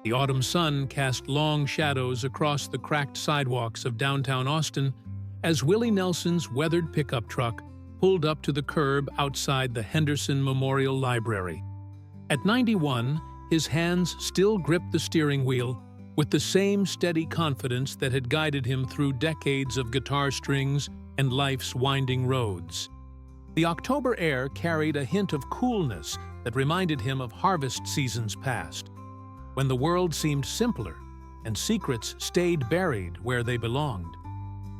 The autumn sun cast long shadows across the cracked sidewalks of downtown Austin as Willie Nelson's weathered pickup truck pulled up to the curb outside the Henderson Memorial Library. At 91, his hands still gripped the steering wheel with the same steady confidence that had guided him through decades of guitar strings and life's winding roads. The October air carried a hint of coolness that reminded him of harvest seasons past, when the world seemed simpler and secrets stayed buried where they belonged.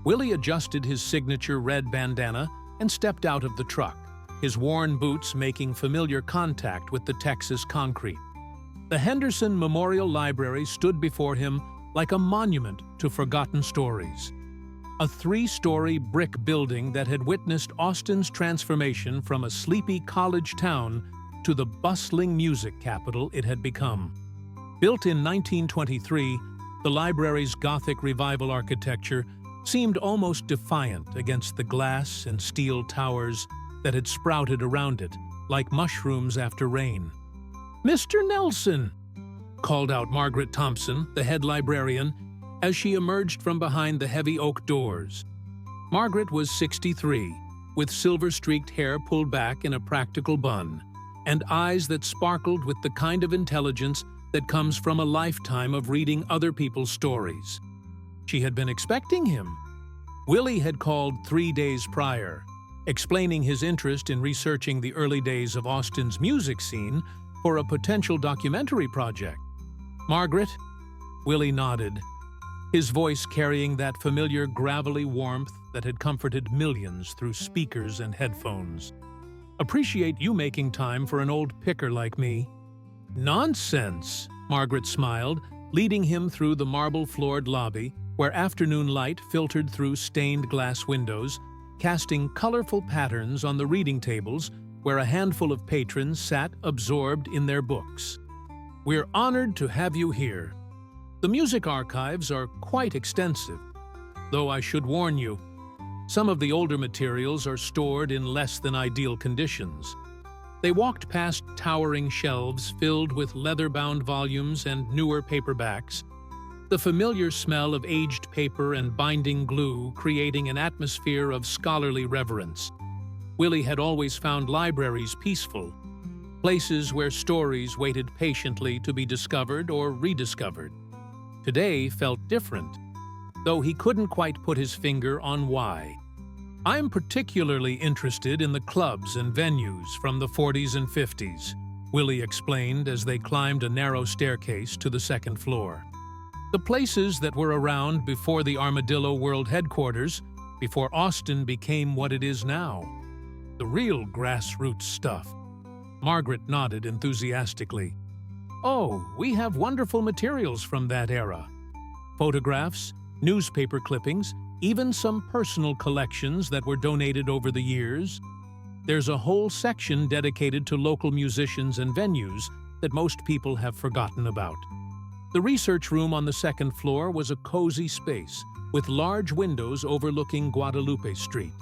Willie adjusted his signature red bandana and stepped out of the truck, his worn boots making familiar contact with the Texas concrete. The Henderson Memorial Library stood before him like a monument to forgotten stories. A three-story brick building that had witnessed Austin's transformation from a sleepy college town to the bustling music capital it had become. Built in 1923, the library's Gothic Revival architecture seemed almost defiant against the glass and steel towers that had sprouted around it, like mushrooms after rain. "Mr. Nelson!" called out Margaret Thompson, the head librarian, as she emerged from behind the heavy oak doors. Margaret was 63, with silver-streaked hair pulled back in a practical bun, and eyes that sparkled with the kind of intelligence that comes from a lifetime of reading other people's stories. She had been expecting him. Willie had called 3 days prior, explaining his interest in researching the early days of Austin's music scene for a potential documentary project. "Margaret?" Willie nodded, his voice carrying that familiar gravelly warmth that had comforted millions through speakers and headphones. "Appreciate you making time for an old picker like me." "Nonsense," Margaret smiled, leading him through the marble-floored lobby, where afternoon light filtered through stained glass windows, casting colorful patterns on the reading tables where a handful of patrons sat absorbed in their books. "We're honored to have you here. The music archives are quite extensive, though I should warn you, some of the older materials are stored in less than ideal conditions." They walked past towering shelves filled with leather-bound volumes and newer paperbacks, the familiar smell of aged paper and binding glue creating an atmosphere of scholarly reverence. Willie had always found libraries peaceful, places where stories waited patiently to be discovered or rediscovered. Today felt different, though he couldn't quite put his finger on why. "I'm particularly interested in the clubs and venues from the 40s and 50s, Willie explained as they climbed a narrow staircase to the second floor. "The places that were around before the Armadillo World Headquarters, before Austin became what it is now. The real grassroots stuff." Margaret nodded enthusiastically. "Oh, we have wonderful materials from that era. Photographs, newspaper clippings, even some personal collections that were donated over the years. There's a whole section dedicated to local musicians and venues that most people have forgotten about." The research room on the second floor was a cozy space with large windows overlooking Guadalupe Street.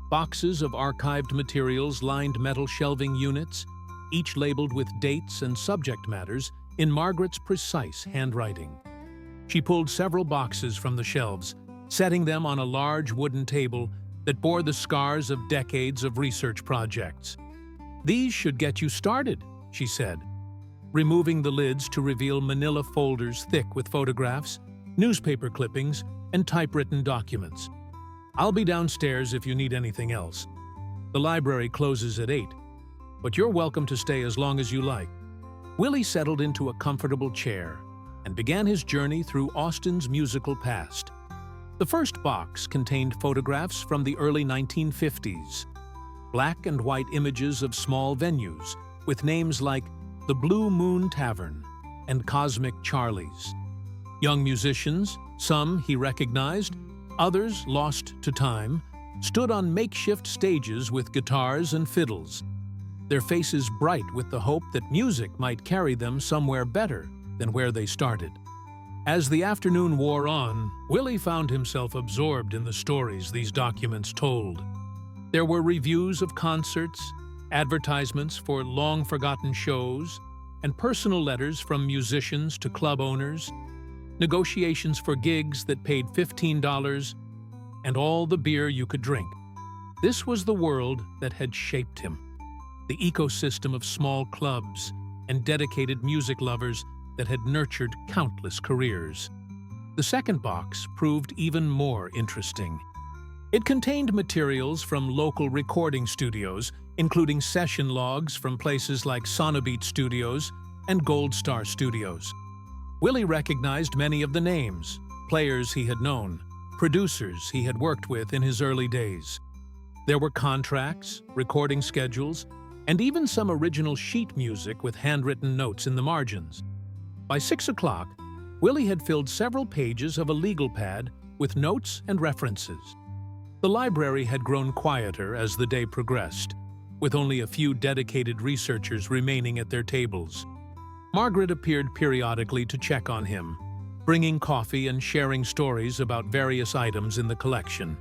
Boxes of archived materials lined metal shelving units, each labeled with dates and subject matters in Margaret's precise handwriting. She pulled several boxes from the shelves, setting them on a large wooden table that bore the scars of decades of research projects. "These should get you started," she said, removing the lids to reveal manila folders thick with photographs, newspaper clippings, and typewritten documents. "I'll be downstairs if you need anything else. The library closes at 8, but you're welcome to stay as long as you like." Willie settled into a comfortable chair and began his journey through Austin's musical past. The first box contained photographs from the early 1950s, black and white images of small venues with names like the Blue Moon Tavern and Cosmic Charlie's. Young musicians, some he recognized, others lost to time, stood on makeshift stages with guitars and fiddles, their faces bright with the hope that music might carry them somewhere better than where they started. As the afternoon wore on, Willie found himself absorbed in the stories these documents told. There were reviews of concerts, advertisements for long-forgotten shows, and personal letters from musicians to club owners, negotiations for gigs that paid $15, and all the beer you could drink. This was the world that had shaped him, the ecosystem of small clubs and dedicated music lovers that had nurtured countless careers. The second box proved even more interesting. It contained materials from local recording studios, including session logs from places like Sonobeat Studios and Gold Star Studios. Willie recognized many of the names, players he had known, producers he had worked with in his early days. There were contracts, recording schedules, and even some original sheet music with handwritten notes in the margins. By 6 o'clock, Willie had filled several pages of a legal pad with notes and references. The library had grown quieter as the day progressed, with only a few dedicated researchers remaining at their tables. Margaret appeared periodically to check on him, bringing coffee and sharing stories about various items in the collection.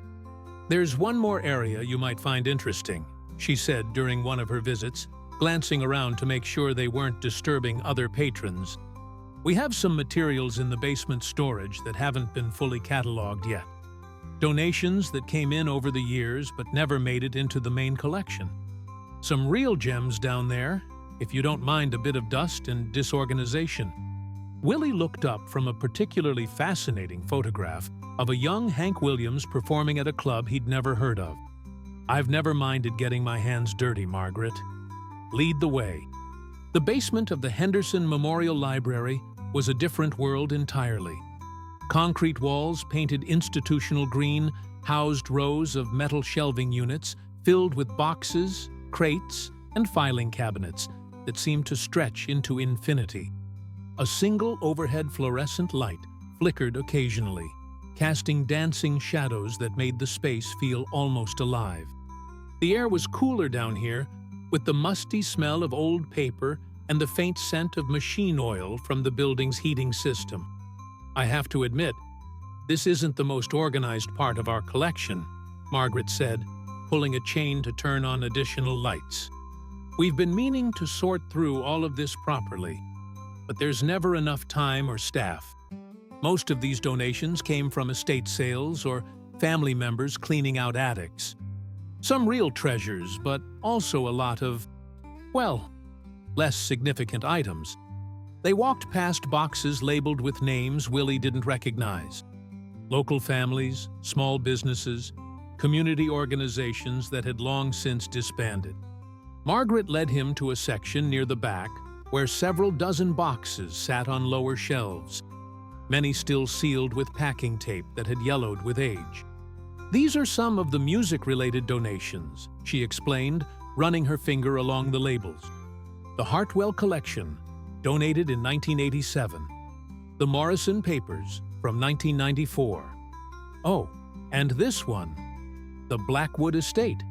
"There's one more area you might find interesting," she said during one of her visits, glancing around to make sure they weren't disturbing other patrons. "We have some materials in the basement storage that haven't been fully cataloged yet. Donations that came in over the years but never made it into the main collection. Some real gems down there, if you don't mind a bit of dust and disorganization." Willie looked up from a particularly fascinating photograph of a young Hank Williams performing at a club he'd never heard of. "I've never minded getting my hands dirty, Margaret. Lead the way." The basement of the Henderson Memorial Library was a different world entirely. Concrete walls painted institutional green housed rows of metal shelving units filled with boxes, crates, and filing cabinets that seemed to stretch into infinity. A single overhead fluorescent light flickered occasionally, casting dancing shadows that made the space feel almost alive. The air was cooler down here, with the musty smell of old paper and the faint scent of machine oil from the building's heating system. "I have to admit, this isn't the most organized part of our collection," Margaret said, pulling a chain to turn on additional lights. "We've been meaning to sort through all of this properly, but there's never enough time or staff. Most of these donations came from estate sales or family members cleaning out attics. Some real treasures, but also a lot of, well, less significant items." They walked past boxes labeled with names Willie didn't recognize. Local families, small businesses, community organizations that had long since disbanded. Margaret led him to a section near the back where several dozen boxes sat on lower shelves, many still sealed with packing tape that had yellowed with age. "These are some of the music-related donations," she explained, running her finger along the labels. "The Hartwell Collection, donated in 1987. The Morrison Papers, from 1994. Oh, and this one, the Blackwood Estate,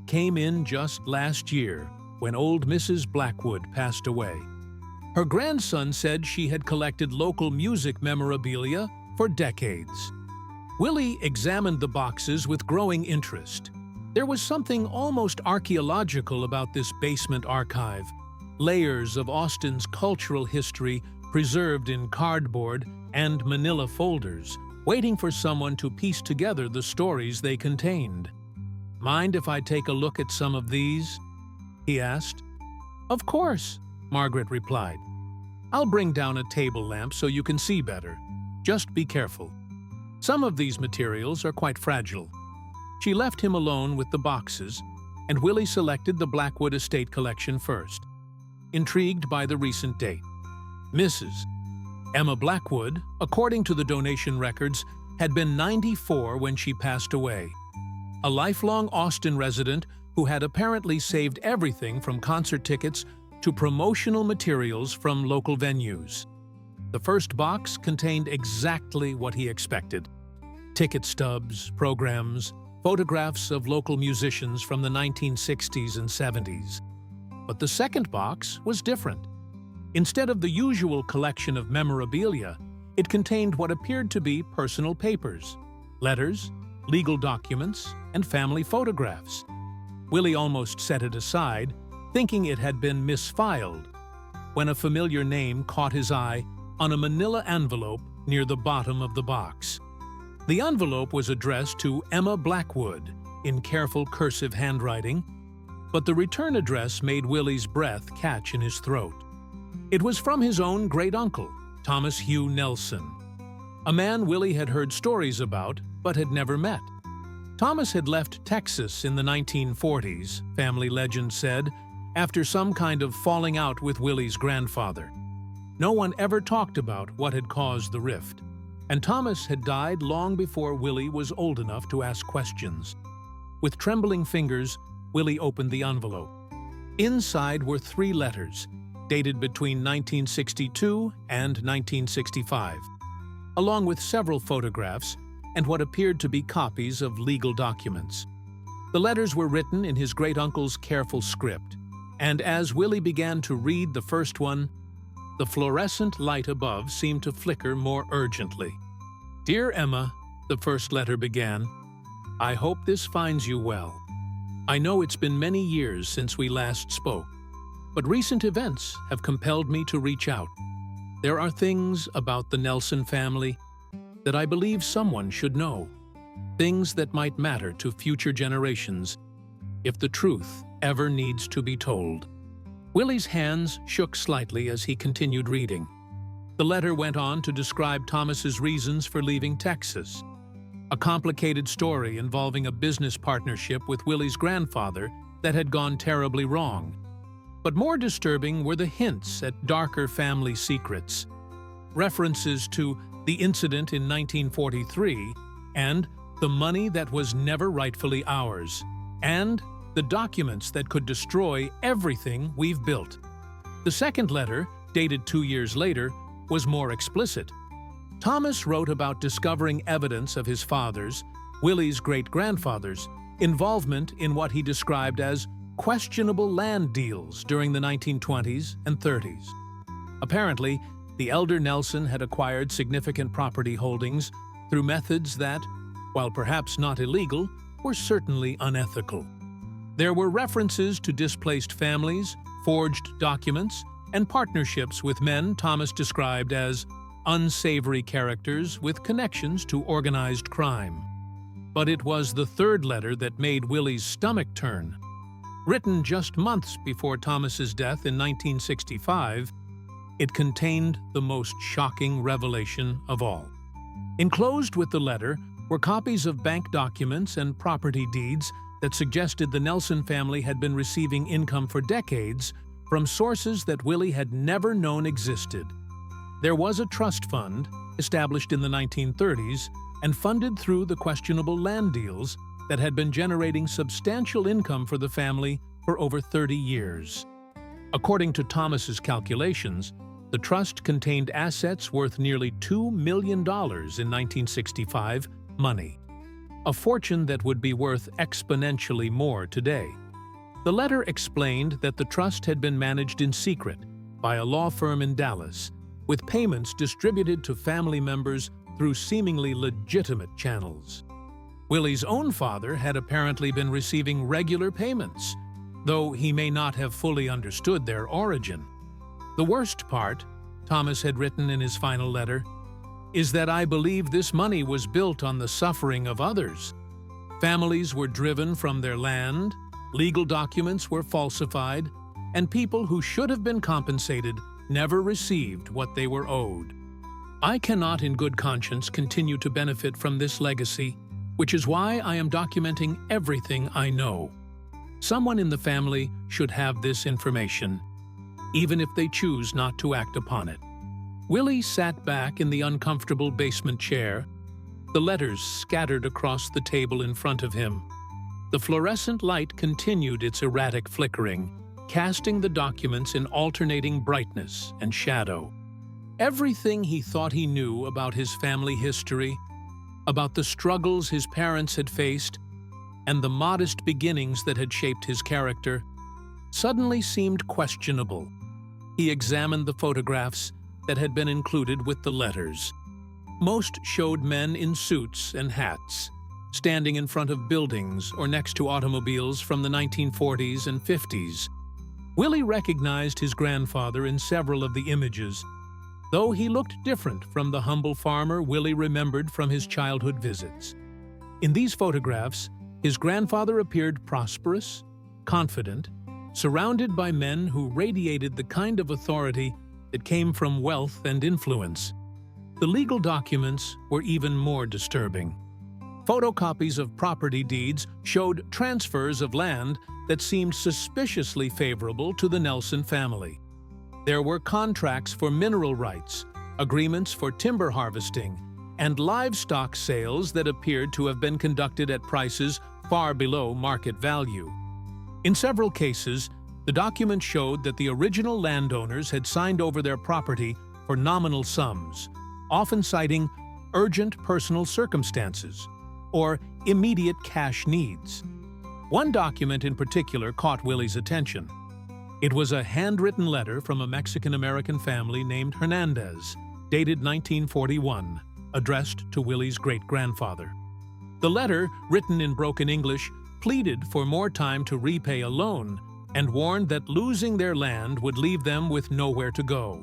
came in just last year when old Mrs. Blackwood passed away. Her grandson said she had collected local music memorabilia for decades." Willie examined the boxes with growing interest. There was something almost archaeological about this basement archive. Layers of Austin's cultural history preserved in cardboard and manila folders, waiting for someone to piece together the stories they contained. "Mind if I take a look at some of these?" he asked. "Of course," Margaret replied. "I'll bring down a table lamp so you can see better. Just be careful. Some of these materials are quite fragile." She left him alone with the boxes, and Willie selected the Blackwood Estate collection first, intrigued by the recent date. Mrs. Emma Blackwood, according to the donation records, had been 94 when she passed away. A lifelong Austin resident who had apparently saved everything from concert tickets to promotional materials from local venues. The first box contained exactly what he expected: ticket stubs, programs, photographs of local musicians from the 1960s and 70s. But the second box was different. Instead of the usual collection of memorabilia, it contained what appeared to be personal papers, letters, legal documents, and family photographs. Willie almost set it aside, thinking it had been misfiled. when a familiar name caught his eye on a manila envelope near the bottom of the box. The envelope was addressed to Emma Blackwood in careful cursive handwriting, but the return address made Willie's breath catch in his throat. It was from his own great-uncle, Thomas Hugh Nelson, a man Willie had heard stories about but had never met. Thomas had left Texas in the 1940s, family legend said, after some kind of falling out with Willie's grandfather. No one ever talked about what had caused the rift, and Thomas had died long before Willie was old enough to ask questions. With trembling fingers, Willie opened the envelope. Inside were 3 letters, dated between 1962 and 1965, along with several photographs and what appeared to be copies of legal documents. The letters were written in his great-uncle's careful script, and as Willie began to read the first one, the fluorescent light above seemed to flicker more urgently. "Dear Emma," the first letter began, "I hope this finds you well. I know it's been many years since we last spoke, but recent events have compelled me to reach out. There are things about the Nelson family that I believe someone should know, things that might matter to future generations if the truth ever needs to be told." Willie's hands shook slightly as he continued reading. The letter went on to describe Thomas's reasons for leaving Texas, a complicated story involving a business partnership with Willie's grandfather that had gone terribly wrong. But more disturbing were the hints at darker family secrets, references to the incident in 1943, and the money that was never rightfully ours, and the documents that could destroy everything we've built. The second letter, dated 2 years later, was more explicit. Thomas wrote about discovering evidence of his father's, Willie's great-grandfather's, involvement in what he described as questionable land deals during the 1920s and 30s. Apparently, the elder Nelson had acquired significant property holdings through methods that, while perhaps not illegal, were certainly unethical. There were references to displaced families, forged documents, and partnerships with men Thomas described as unsavory characters with connections to organized crime. But it was the third letter that made Willie's stomach turn. Written just months before Thomas's death in 1965, it contained the most shocking revelation of all. Enclosed with the letter were copies of bank documents and property deeds that suggested the Nelson family had been receiving income for decades from sources that Willie had never known existed. There was a trust fund, established in the 1930s and funded through the questionable land deals, that had been generating substantial income for the family for over 30 years. According to Thomas's calculations, the trust contained assets worth nearly $2 million in 1965 money, a fortune that would be worth exponentially more today. The letter explained that the trust had been managed in secret by a law firm in Dallas, with payments distributed to family members through seemingly legitimate channels. Willie's own father had apparently been receiving regular payments, though he may not have fully understood their origin. The worst part, Thomas had written in his final letter, is that I believe this money was built on the suffering of others. Families were driven from their land, legal documents were falsified, and people who should have been compensated never received what they were owed. I cannot in good conscience continue to benefit from this legacy, which is why I am documenting everything I know. Someone in the family should have this information, even if they choose not to act upon it. Willie sat back in the uncomfortable basement chair, the letters scattered across the table in front of him. The fluorescent light continued its erratic flickering, casting the documents in alternating brightness and shadow. Everything he thought he knew about his family history, about the struggles his parents had faced, and the modest beginnings that had shaped his character, suddenly seemed questionable. He examined the photographs that had been included with the letters. Most showed men in suits and hats, standing in front of buildings or next to automobiles from the 1940s and 50s. Willie recognized his grandfather in several of the images, though he looked different from the humble farmer Willie remembered from his childhood visits. In these photographs, his grandfather appeared prosperous, confident, surrounded by men who radiated the kind of authority that came from wealth and influence. The legal documents were even more disturbing. Photocopies of property deeds showed transfers of land that seemed suspiciously favorable to the Nelson family. There were contracts for mineral rights, agreements for timber harvesting, and livestock sales that appeared to have been conducted at prices far below market value. In several cases, the documents showed that the original landowners had signed over their property for nominal sums, often citing urgent personal circumstances or immediate cash needs. One document in particular caught Willie's attention. It was a handwritten letter from a Mexican-American family named Hernandez, dated 1941, addressed to Willie's great-grandfather. The letter, written in broken English, pleaded for more time to repay a loan and warned that losing their land would leave them with nowhere to go.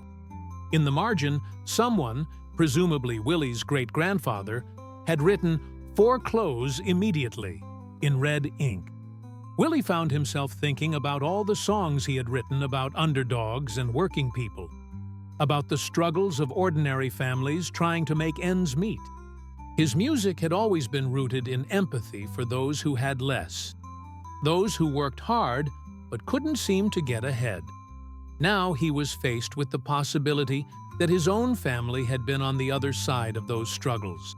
In the margin, someone, presumably Willie's great-grandfather, had written "Foreclose immediately" in red ink. Willie found himself thinking about all the songs he had written about underdogs and working people, about the struggles of ordinary families trying to make ends meet. His music had always been rooted in empathy for those who had less, those who worked hard but couldn't seem to get ahead. Now he was faced with the possibility that his own family had been on the other side of those struggles,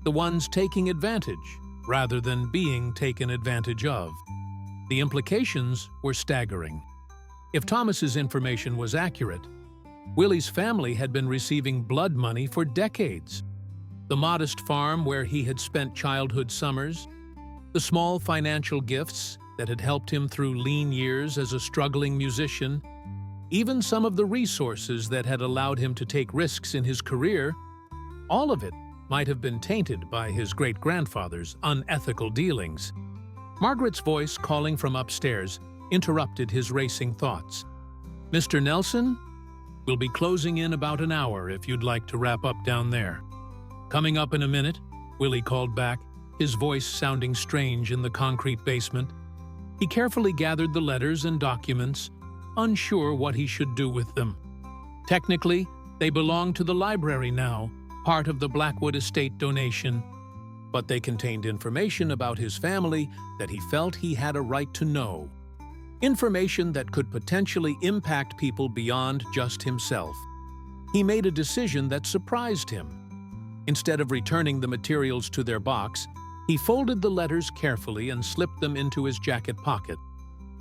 the ones taking advantage rather than being taken advantage of. The implications were staggering. If Thomas's information was accurate, Willie's family had been receiving blood money for decades. The modest farm where he had spent childhood summers, the small financial gifts that had helped him through lean years as a struggling musician, even some of the resources that had allowed him to take risks in his career, all of it might have been tainted by his great-grandfather's unethical dealings. Margaret's voice, calling from upstairs, interrupted his racing thoughts. "Mr. Nelson, we'll be closing in about an hour if you'd like to wrap up down there." "Coming up in a minute," Willie called back, his voice sounding strange in the concrete basement. He carefully gathered the letters and documents, unsure what he should do with them. Technically, they belonged to the library now, part of the Blackwood estate donation, but they contained information about his family that he felt he had a right to know. Information that could potentially impact people beyond just himself. He made a decision that surprised him. Instead of returning the materials to their box, he folded the letters carefully and slipped them into his jacket pocket,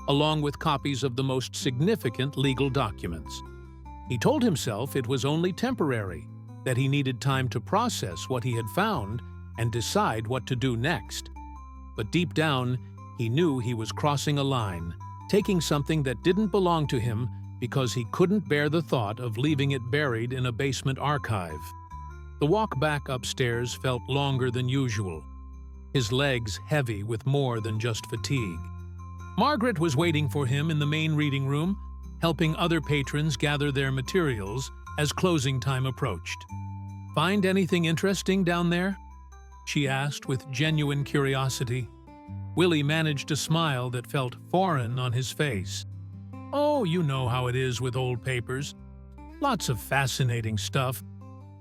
along with copies of the most significant legal documents. He told himself it was only temporary, that he needed time to process what he had found and decide what to do next. But deep down, he knew he was crossing a line, taking something that didn't belong to him because he couldn't bear the thought of leaving it buried in a basement archive. The walk back upstairs felt longer than usual, his legs heavy with more than just fatigue. Margaret was waiting for him in the main reading room, helping other patrons gather their materials as closing time approached. "Find anything interesting down there?" she asked with genuine curiosity. Willie managed a smile that felt foreign on his face. "Oh, you know how it is with old papers. Lots of fascinating stuff,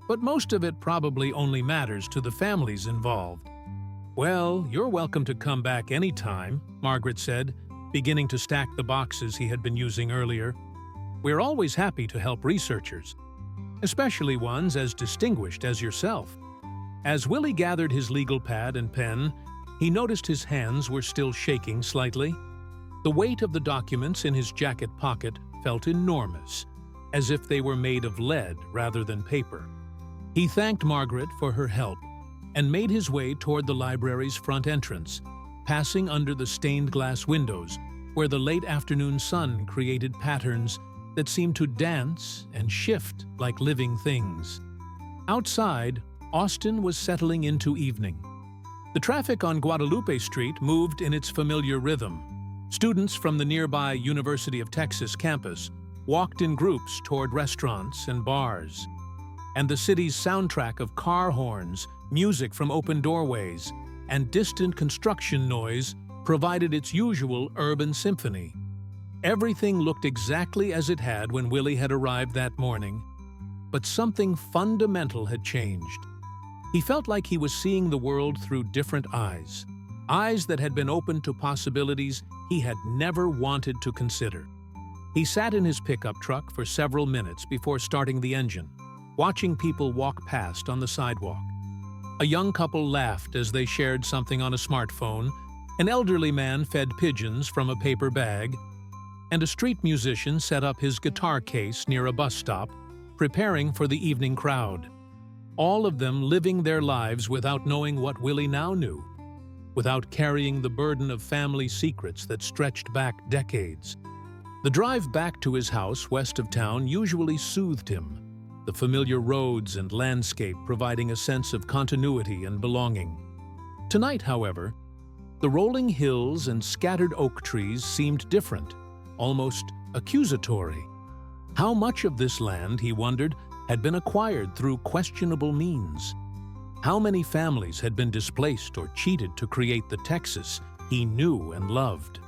but most of it probably only matters to the families involved." "Well, you're welcome to come back any time," Margaret said, beginning to stack the boxes he had been using earlier. "We're always happy to help researchers, especially ones as distinguished as yourself." As Willie gathered his legal pad and pen, he noticed his hands were still shaking slightly. The weight of the documents in his jacket pocket felt enormous, as if they were made of lead rather than paper. He thanked Margaret for her help and made his way toward the library's front entrance, passing under the stained glass windows where the late afternoon sun created patterns that seemed to dance and shift like living things. Outside, Austin was settling into evening. The traffic on Guadalupe Street moved in its familiar rhythm. Students from the nearby University of Texas campus walked in groups toward restaurants and bars, and the city's soundtrack of car horns, music from open doorways, and distant construction noise provided its usual urban symphony. Everything looked exactly as it had when Willie had arrived that morning, but something fundamental had changed. He felt like he was seeing the world through different eyes, eyes that had been opened to possibilities he had never wanted to consider. He sat in his pickup truck for several minutes before starting the engine, watching people walk past on the sidewalk. A young couple laughed as they shared something on a smartphone, an elderly man fed pigeons from a paper bag, and a street musician set up his guitar case near a bus stop, preparing for the evening crowd. All of them living their lives without knowing what Willie now knew, without carrying the burden of family secrets that stretched back decades. The drive back to his house west of town usually soothed him, the familiar roads and landscape providing a sense of continuity and belonging. Tonight, however, the rolling hills and scattered oak trees seemed different, almost accusatory. How much of this land, he wondered, had been acquired through questionable means? How many families had been displaced or cheated to create the Texas he knew and loved?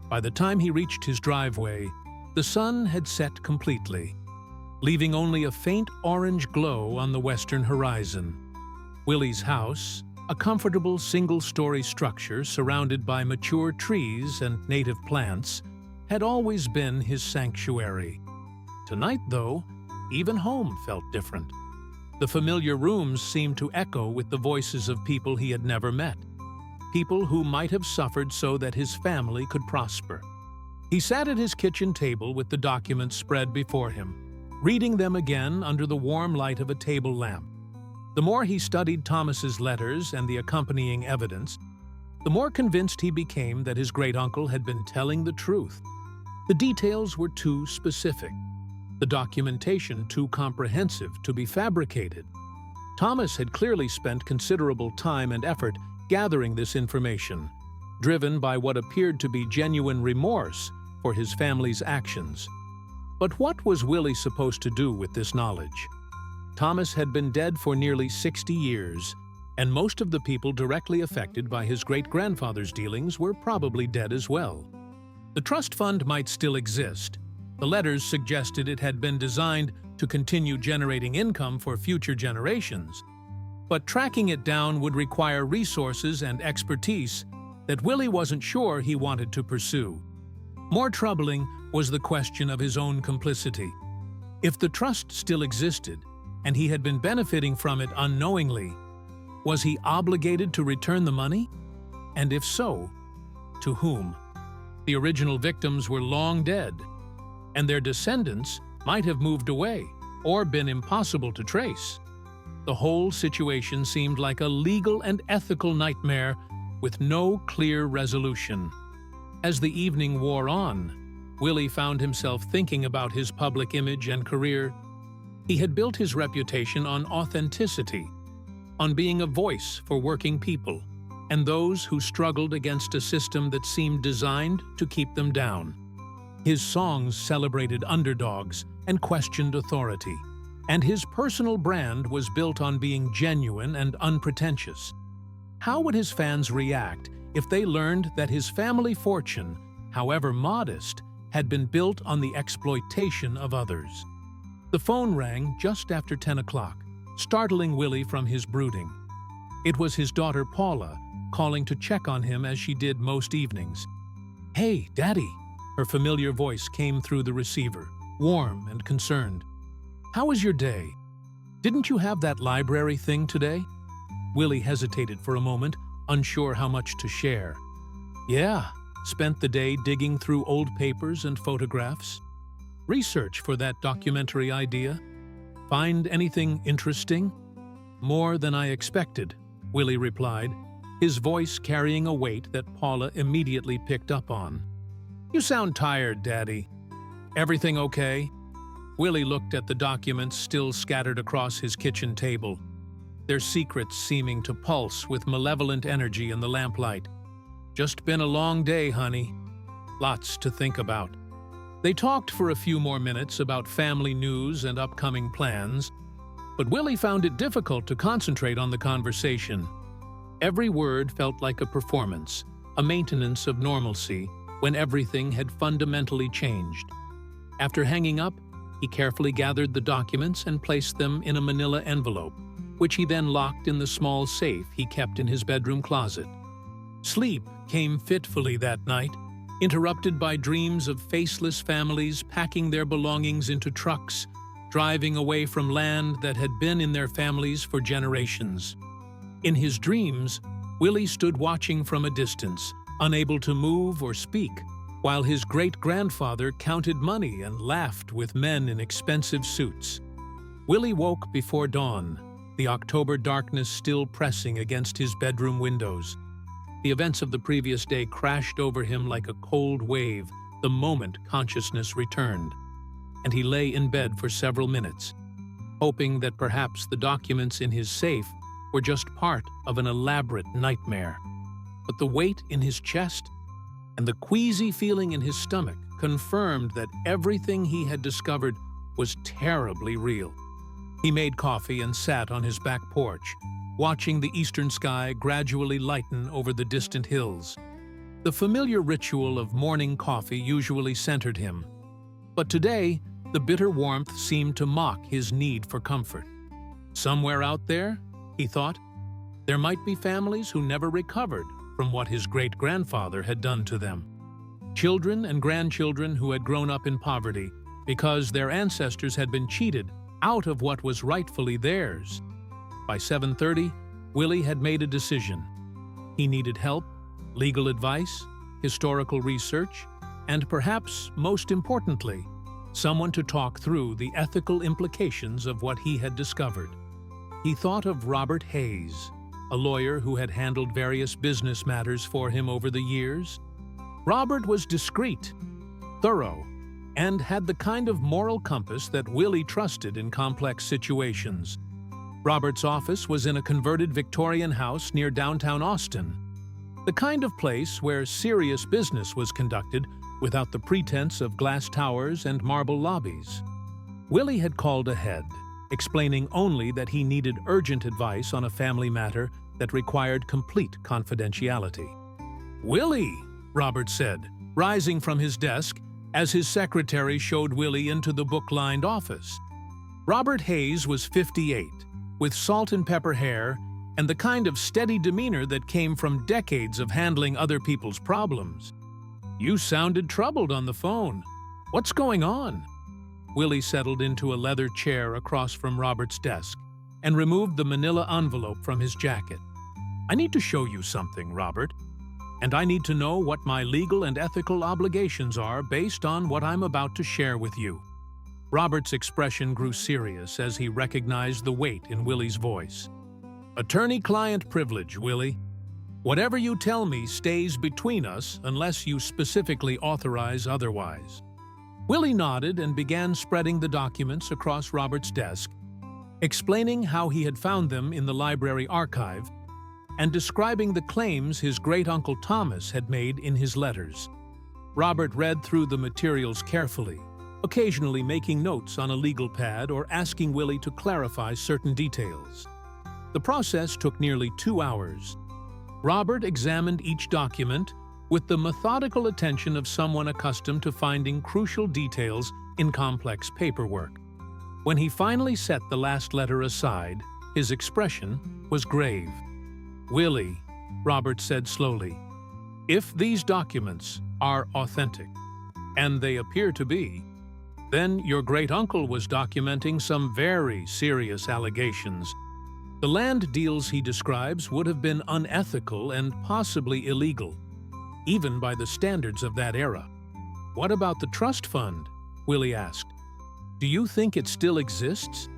By the time he reached his driveway, the sun had set completely, leaving only a faint orange glow on the western horizon. Willie's house, a comfortable single-story structure surrounded by mature trees and native plants, had always been his sanctuary. Tonight, though, even home felt different. The familiar rooms seemed to echo with the voices of people he had never met, people who might have suffered so that his family could prosper. He sat at his kitchen table with the documents spread before him, reading them again under the warm light of a table lamp. The more he studied Thomas's letters and the accompanying evidence, the more convinced he became that his great-uncle had been telling the truth. The details were too specific, the documentation too comprehensive to be fabricated. Thomas had clearly spent considerable time and effort gathering this information, driven by what appeared to be genuine remorse for his family's actions. But what was Willie supposed to do with this knowledge? Thomas had been dead for nearly 60 years, and most of the people directly affected by his great-grandfather's dealings were probably dead as well. The trust fund might still exist. The letters suggested it had been designed to continue generating income for future generations. But tracking it down would require resources and expertise that Willie wasn't sure he wanted to pursue. More troubling was the question of his own complicity. If the trust still existed, and he had been benefiting from it unknowingly, was he obligated to return the money? And if so, to whom? The original victims were long dead, and their descendants might have moved away or been impossible to trace. The whole situation seemed like a legal and ethical nightmare with no clear resolution. As the evening wore on, Willie found himself thinking about his public image and career. He had built his reputation on authenticity, on being a voice for working people and those who struggled against a system that seemed designed to keep them down. His songs celebrated underdogs and questioned authority, and his personal brand was built on being genuine and unpretentious. How would his fans react if they learned that his family fortune, however modest, had been built on the exploitation of others? The phone rang just after 10 o'clock, startling Willie from his brooding. It was his daughter Paula, calling to check on him as she did most evenings. "Hey, Daddy," her familiar voice came through the receiver, warm and concerned. "How was your day? Didn't you have that library thing today?" Willie hesitated for a moment, unsure how much to share. "Yeah, spent the day digging through old papers and photographs. Research for that documentary idea. Find anything interesting?" "More than I expected," Willie replied, his voice carrying a weight that Paula immediately picked up on. "You sound tired, Daddy. Everything okay?" Willie looked at the documents still scattered across his kitchen table, their secrets seeming to pulse with malevolent energy in the lamplight. "Just been a long day, honey. Lots to think about. They talked for a few more minutes about family news and upcoming plans, but Willie found it difficult to concentrate on the conversation. Every word felt like a performance, a maintenance of normalcy, when everything had fundamentally changed. After hanging up, he carefully gathered the documents and placed them in a manila envelope, which he then locked in the small safe he kept in his bedroom closet. Sleep came fitfully that night, interrupted by dreams of faceless families packing their belongings into trucks, driving away from land that had been in their families for generations. In his dreams, Willie stood watching from a distance, unable to move or speak, while his great-grandfather counted money and laughed with men in expensive suits. Willie woke before dawn, the October darkness still pressing against his bedroom windows. The events of the previous day crashed over him like a cold wave the moment consciousness returned, and he lay in bed for several minutes, hoping that perhaps the documents in his safe were just part of an elaborate nightmare. But the weight in his chest and the queasy feeling in his stomach confirmed that everything he had discovered was terribly real. He made coffee and sat on his back porch, watching the eastern sky gradually lighten over the distant hills. The familiar ritual of morning coffee usually centered him, but today the bitter warmth seemed to mock his need for comfort. Somewhere out there, he thought, there might be families who never recovered from what his great-grandfather had done to them. Children and grandchildren who had grown up in poverty because their ancestors had been cheated out of what was rightfully theirs. By 7:30, Willie had made a decision. He needed help, legal advice, historical research, and perhaps, most importantly, someone to talk through the ethical implications of what he had discovered. He thought of Robert Hayes, a lawyer who had handled various business matters for him over the years. Robert was discreet, thorough, and had the kind of moral compass that Willie trusted in complex situations. Robert's office was in a converted Victorian house near downtown Austin, the kind of place where serious business was conducted without the pretense of glass towers and marble lobbies. Willie had called ahead, explaining only that he needed urgent advice on a family matter that required complete confidentiality. "Willie," Robert said, rising from his desk as his secretary showed Willie into the book-lined office. Robert Hayes was 58, with salt and pepper hair and the kind of steady demeanor that came from decades of handling other people's problems. "You sounded troubled on the phone. What's going on?" Willie settled into a leather chair across from Robert's desk and removed the manila envelope from his jacket. "I need to show you something, Robert, and I need to know what my legal and ethical obligations are based on what I'm about to share with you." Robert's expression grew serious as he recognized the weight in Willie's voice. "Attorney-client privilege, Willie. Whatever you tell me stays between us unless you specifically authorize otherwise." Willie nodded and began spreading the documents across Robert's desk, explaining how he had found them in the library archive and describing the claims his great-uncle Thomas had made in his letters. Robert read through the materials carefully, occasionally making notes on a legal pad or asking Willie to clarify certain details. The process took nearly 2 hours. Robert examined each document with the methodical attention of someone accustomed to finding crucial details in complex paperwork. When he finally set the last letter aside, his expression was grave. "Willie," Robert said slowly, "if these documents are authentic, and they appear to be, then your great-uncle was documenting some very serious allegations. The land deals he describes would have been unethical and possibly illegal, even by the standards of that era." "What about the trust fund?" Willie asked. "Do you think it still exists?"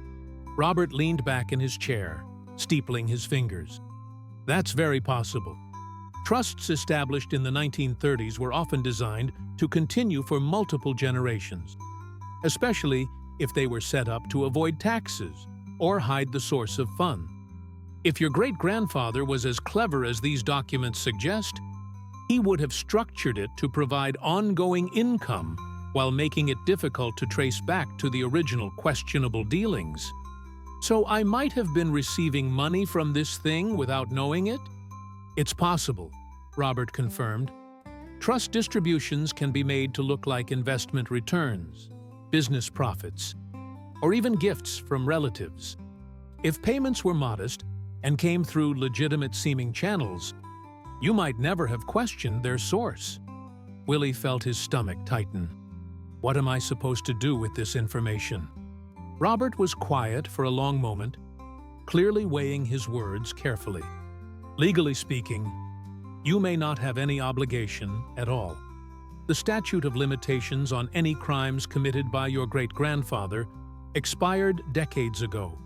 Robert leaned back in his chair, steepling his fingers. "That's very possible. Trusts established in the 1930s were often designed to continue for multiple generations, especially if they were set up to avoid taxes or hide the source of funds. If your great-grandfather was as clever as these documents suggest, He would have structured it to provide ongoing income while making it difficult to trace back to the original questionable dealings. So I might have been receiving money from this thing without knowing it? It's possible, Robert confirmed. Trust distributions can be made to look like investment returns, business profits, or even gifts from relatives. If payments were modest and came through legitimate-seeming channels, you might never have questioned their source. Willie felt his stomach tighten. What am I supposed to do with this information? Robert was quiet for a long moment, clearly weighing his words carefully. Legally speaking, you may not have any obligation at all. The statute of limitations on any crimes committed by your great-grandfather expired decades ago.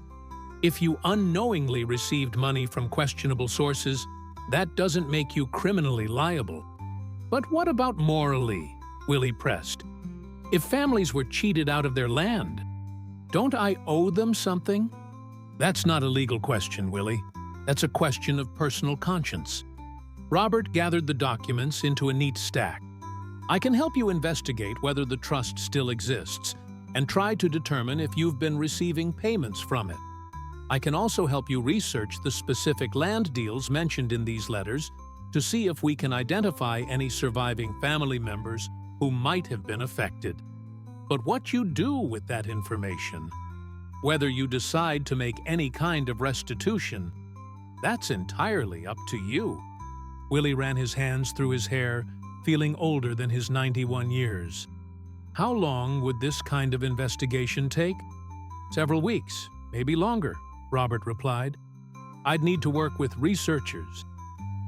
If you unknowingly received money from questionable sources, that doesn't make you criminally liable. But what about morally? Willie pressed. If families were cheated out of their land, don't I owe them something? That's not a legal question, Willie. That's a question of personal conscience. Robert gathered the documents into a neat stack. I can help you investigate whether the trust still exists and try to determine if you've been receiving payments from it. I can also help you research the specific land deals mentioned in these letters to see if we can identify any surviving family members who might have been affected. But what you do with that information, whether you decide to make any kind of restitution, that's entirely up to you. Willie ran his hands through his hair, feeling older than his 91 years. How long would this kind of investigation take? Several weeks, maybe longer, Robert replied. I'd need to work with researchers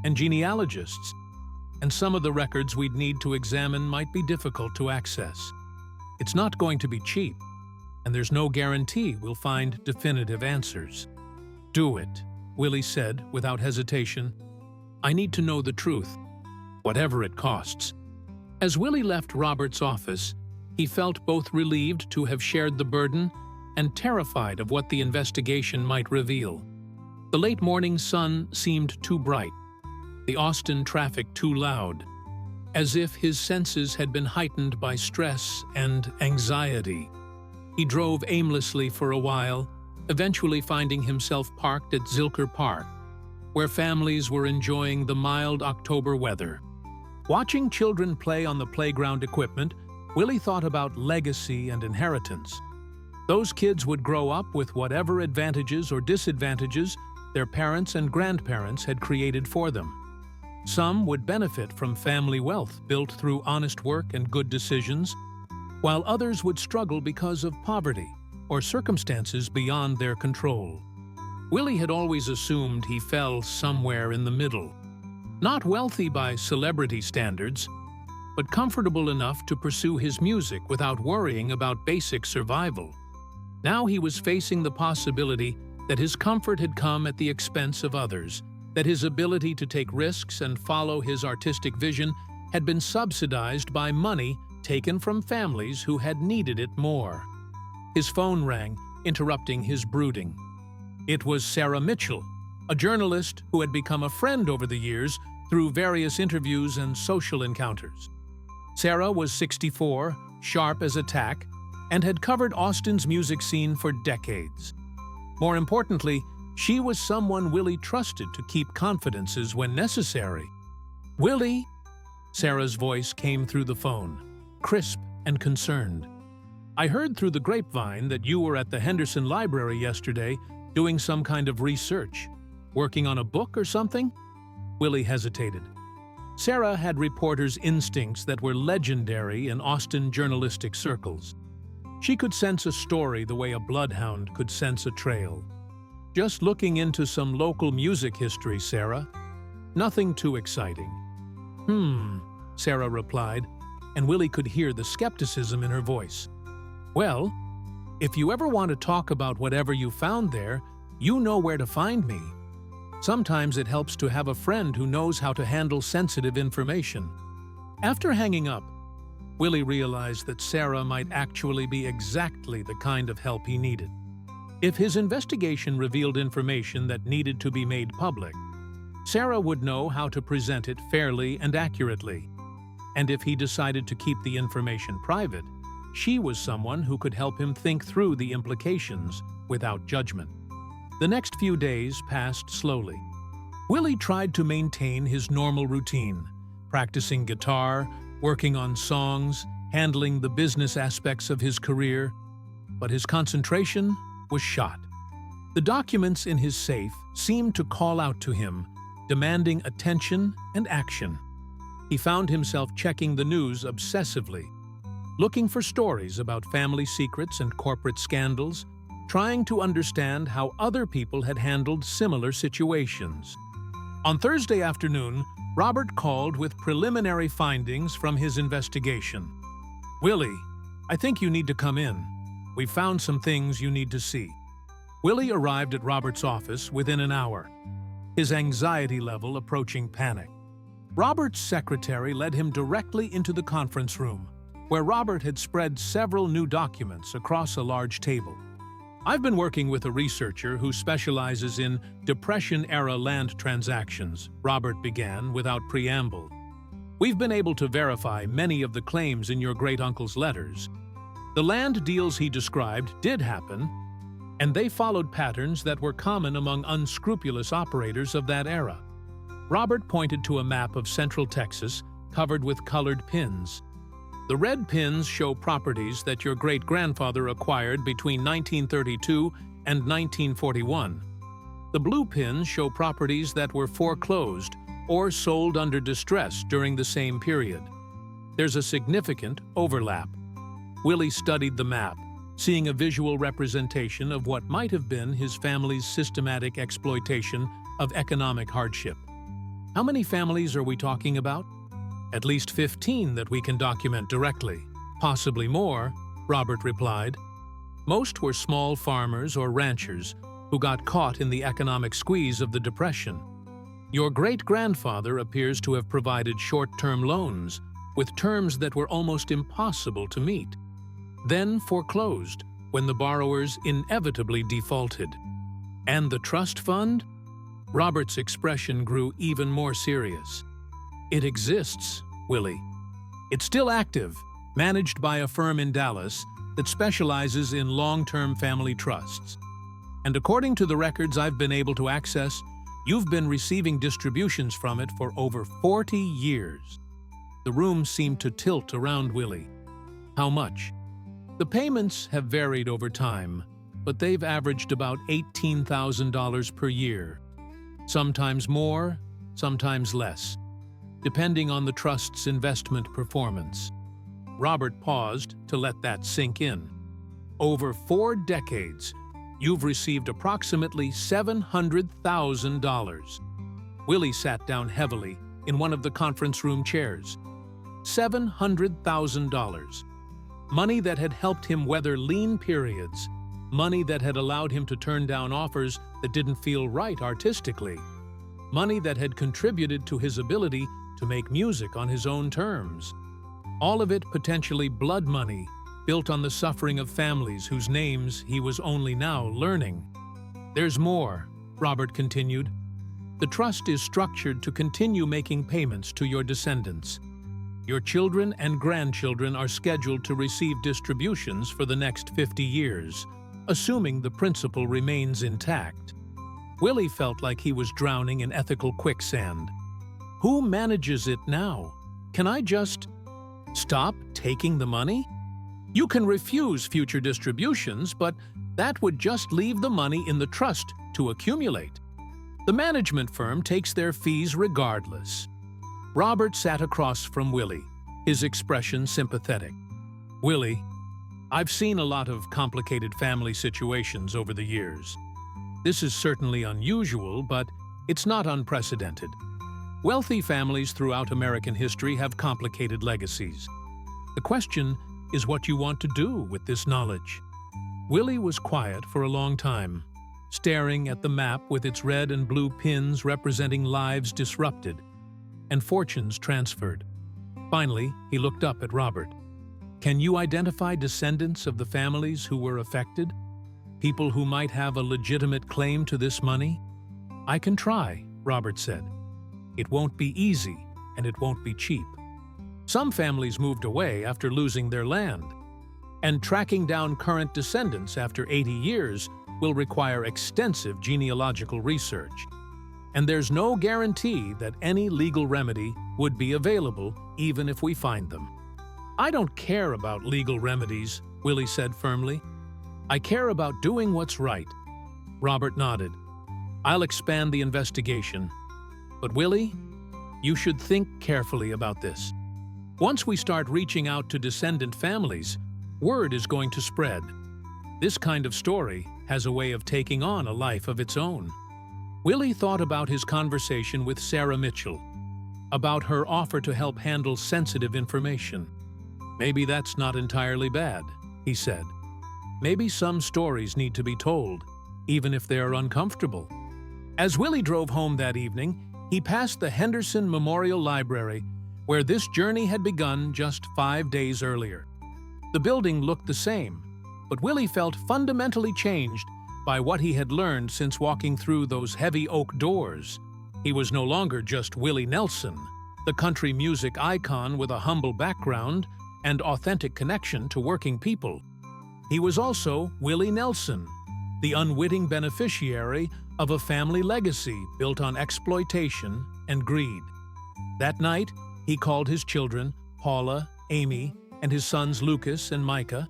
and genealogists, and some of the records we'd need to examine might be difficult to access. It's not going to be cheap, and there's no guarantee we'll find definitive answers. Do it, Willie said without hesitation. I need to know the truth, whatever it costs. As Willie left Robert's office, he felt both relieved to have shared the burden and terrified of what the investigation might reveal. The late morning sun seemed too bright, the Austin traffic too loud, as if his senses had been heightened by stress and anxiety. He drove aimlessly for a while, eventually finding himself parked at Zilker Park, where families were enjoying the mild October weather. Watching children play on the playground equipment, Willie thought about legacy and inheritance. Those kids would grow up with whatever advantages or disadvantages their parents and grandparents had created for them. Some would benefit from family wealth built through honest work and good decisions, while others would struggle because of poverty or circumstances beyond their control. Willie had always assumed he fell somewhere in the middle. Not wealthy by celebrity standards, but comfortable enough to pursue his music without worrying about basic survival. Now he was facing the possibility that his comfort had come at the expense of others, that his ability to take risks and follow his artistic vision had been subsidized by money taken from families who had needed it more. His phone rang, interrupting his brooding. It was Sarah Mitchell, a journalist who had become a friend over the years through various interviews and social encounters. Sarah was 64, sharp as a tack, and had covered Austin's music scene for decades. More importantly, she was someone Willie trusted to keep confidences when necessary. "Willie," Sarah's voice came through the phone, crisp and concerned. "I heard through the grapevine that you were at the Henderson Library yesterday doing some kind of research. Working on a book or something?" Willie hesitated. Sarah had reporters' instincts that were legendary in Austin journalistic circles. She could sense a story the way a bloodhound could sense a trail. "Just looking into some local music history, Sarah. Nothing too exciting." Sarah replied, and Willie could hear the skepticism in her voice. "Well, if you ever want to talk about whatever you found there, you know where to find me. Sometimes it helps to have a friend who knows how to handle sensitive information." After hanging up, Willie realized that Sarah might actually be exactly the kind of help he needed. If his investigation revealed information that needed to be made public, Sarah would know how to present it fairly and accurately. And if he decided to keep the information private, she was someone who could help him think through the implications without judgment. The next few days passed slowly. Willie tried to maintain his normal routine, practicing guitar, working on songs, handling the business aspects of his career, but his concentration was shot. The documents in his safe seemed to call out to him, demanding attention and action. He found himself checking the news obsessively, looking for stories about family secrets and corporate scandals, trying to understand how other people had handled similar situations. On Thursday afternoon, Robert called with preliminary findings from his investigation. "Willie, I think you need to come in. We've found some things you need to see." Willie arrived at Robert's office within an hour, his anxiety level approaching panic. Robert's secretary led him directly into the conference room, where Robert had spread several new documents across a large table. "I've been working with a researcher who specializes in Depression-era land transactions," Robert began without preamble. "We've been able to verify many of the claims in your great-uncle's letters. The land deals he described did happen, and they followed patterns that were common among unscrupulous operators of that era." Robert pointed to a map of central Texas covered with colored pins. "The red pins show properties that your great-grandfather acquired between 1932 and 1941. The blue pins show properties that were foreclosed or sold under distress during the same period. There's a significant overlap." Willie studied the map, seeing a visual representation of what might have been his family's systematic exploitation of economic hardship. "How many families are we talking about?" "At least 15 that we can document directly. Possibly more," Robert replied. "Most were small farmers or ranchers who got caught in the economic squeeze of the Depression. Your great-grandfather appears to have provided short-term loans with terms that were almost impossible to meet, then foreclosed when the borrowers inevitably defaulted. And the trust fund?" Robert's expression grew even more serious. "It exists, Willie. It's still active, managed by a firm in Dallas that specializes in long-term family trusts. And according to the records I've been able to access, you've been receiving distributions from it for over 40 years. The room seemed to tilt around Willie. "How much?" "The payments have varied over time, but they've averaged about $18,000 per year. Sometimes more, sometimes less, depending on the trust's investment performance." Robert paused to let that sink in. "Over 4 decades, you've received approximately $700,000. Willie sat down heavily in one of the conference room chairs. $700,000. Money that had helped him weather lean periods. Money that had allowed him to turn down offers that didn't feel right artistically. Money that had contributed to his ability to make music on his own terms. All of it potentially blood money, built on the suffering of families whose names he was only now learning. "There's more," Robert continued. "The trust is structured to continue making payments to your descendants. Your children and grandchildren are scheduled to receive distributions for the next 50 years, assuming the principal remains intact." Willie felt like he was drowning in ethical quicksand. "Who manages it now? Can I just stop taking the money?" "You can refuse future distributions, but that would just leave the money in the trust to accumulate. The management firm takes their fees regardless." Robert sat across from Willie, his expression sympathetic. "Willie, I've seen a lot of complicated family situations over the years. This is certainly unusual, but it's not unprecedented. Wealthy families throughout American history have complicated legacies. The question is what you want to do with this knowledge." Willie was quiet for a long time, staring at the map with its red and blue pins representing lives disrupted and fortunes transferred. Finally, he looked up at Robert. "Can you identify descendants of the families who were affected? People who might have a legitimate claim to this money?" "I can try," Robert said. It won't be easy, and it won't be cheap. Some families moved away after losing their land, and tracking down current descendants after 80 years will require extensive genealogical research. And there's no guarantee that any legal remedy would be available even if we find them. I don't care about legal remedies, Willie said firmly. I care about doing what's right. Robert nodded. I'll expand the investigation. But Willie, you should think carefully about this. Once we start reaching out to descendant families, word is going to spread. This kind of story has a way of taking on a life of its own. Willie thought about his conversation with Sarah Mitchell, about her offer to help handle sensitive information. Maybe that's not entirely bad, he said. Maybe some stories need to be told, even if they're uncomfortable. As Willie drove home that evening, he passed the Henderson Memorial Library, where this journey had begun just 5 days earlier. The building looked the same, but Willie felt fundamentally changed by what he had learned since walking through those heavy oak doors. He was no longer just Willie Nelson, the country music icon with a humble background and authentic connection to working people. He was also Willie Nelson, the unwitting beneficiary of a family legacy built on exploitation and greed. That night, he called his children, Paula, Amy, and his sons Lucas and Micah,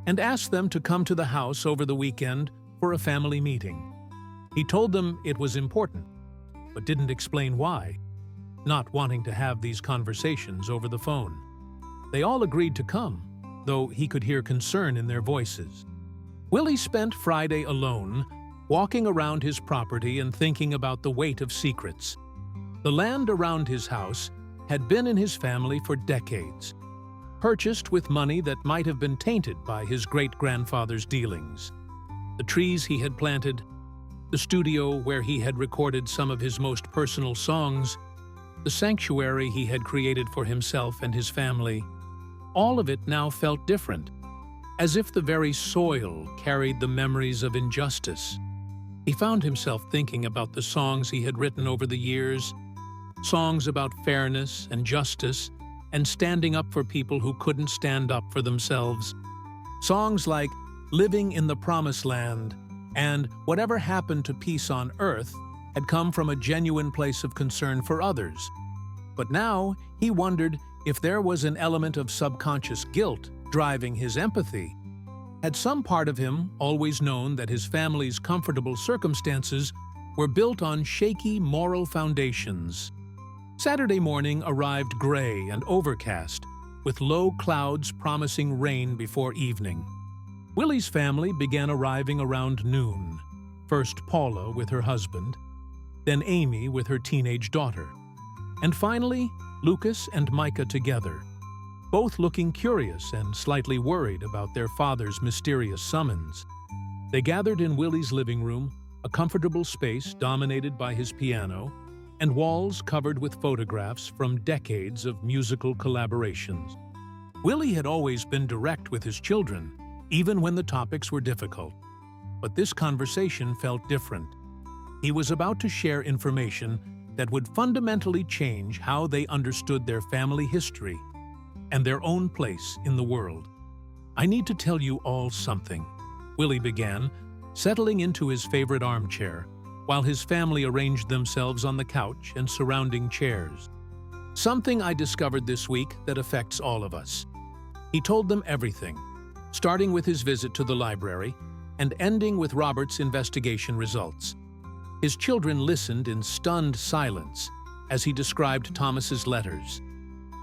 and asked them to come to the house over the weekend for a family meeting. He told them it was important, but didn't explain why, not wanting to have these conversations over the phone. They all agreed to come, though he could hear concern in their voices. Willie spent Friday alone, walking around his property and thinking about the weight of secrets. The land around his house had been in his family for decades, purchased with money that might have been tainted by his great-grandfather's dealings. The trees he had planted, the studio where he had recorded some of his most personal songs, the sanctuary he had created for himself and his family, all of it now felt different, as if the very soil carried the memories of injustice. He found himself thinking about the songs he had written over the years, songs about fairness and justice and standing up for people who couldn't stand up for themselves. Songs like Living in the Promised Land and Whatever Happened to Peace on Earth had come from a genuine place of concern for others. But now he wondered if there was an element of subconscious guilt driving his empathy. Had some part of him always known that his family's comfortable circumstances were built on shaky moral foundations? Saturday morning arrived gray and overcast, with low clouds promising rain before evening. Willie's family began arriving around noon. First Paula with her husband, then Amy with her teenage daughter, and finally Lucas and Micah together, both looking curious and slightly worried about their father's mysterious summons. They gathered in Willie's living room, a comfortable space dominated by his piano, and walls covered with photographs from decades of musical collaborations. Willie had always been direct with his children, even when the topics were difficult. But this conversation felt different. He was about to share information that would fundamentally change how they understood their family history and their own place in the world. "I need to tell you all something," Willie began, settling into his favorite armchair, while his family arranged themselves on the couch and surrounding chairs. "Something I discovered this week that affects all of us." He told them everything, starting with his visit to the library and ending with Robert's investigation results. His children listened in stunned silence as he described Thomas's letters,